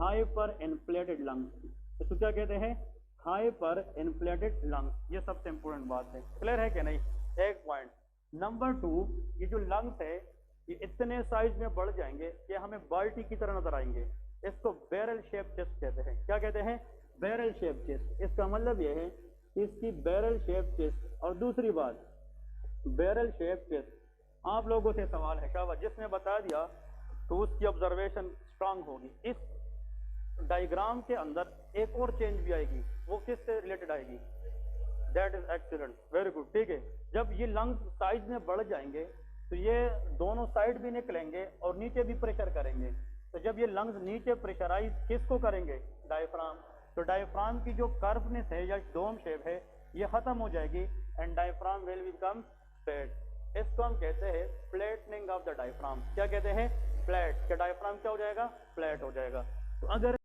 [SPEAKER 1] Hyper inflated lungs. इसको क्या कहते हैं? Hyper inflated lungs. ये सबसे इंपॉर्टेंट बात है। क्लियर है कि नहीं? एक पॉइंट। नंबर 2, ये जो लंग्स है ये इतने साइज में बढ़ जाएंगे कि हमें बाल्टी की तरह नजर आएंगे। इसको बैरल शेप चेस्ट कहते हैं। क्या कहते हैं? Barrel shape chest. इसका मतलब यह है कि इसकी बैरल शेप चेस्ट। और दूसरी बात, बैरल शेप चेस्ट, आप लोगों से सवाल है क्या जिसने बता दिया तो उसकी ऑब्जर्वेशन स्ट्रांग होगी। इस डायग्राम के अंदर एक और चेंज भी आएगी, वो किससे रिलेटेड आएगी? That is excellent, very good. ठीक है, जब ये लंग्स साइज में बढ़ जाएंगे तो ये दोनों साइड भी निकलेंगे और नीचे भी प्रेशर करेंगे। तो जब ये लंग्स नीचे प्रेशराइज किसको करेंगे? डायफ्राम। तो डायफ्राम की जो कर्वनेस है या डोम शेप है ये खत्म हो जाएगी and diaphragm will become flat. इसको हम कहते हैं फ्लैटनिंग ऑफ द डायफ्राम। क्या कहते हैं? फ्लैट। क्या डायफ्राम क्या हो जाएगा? फ्लैट हो जाएगा। तो अगर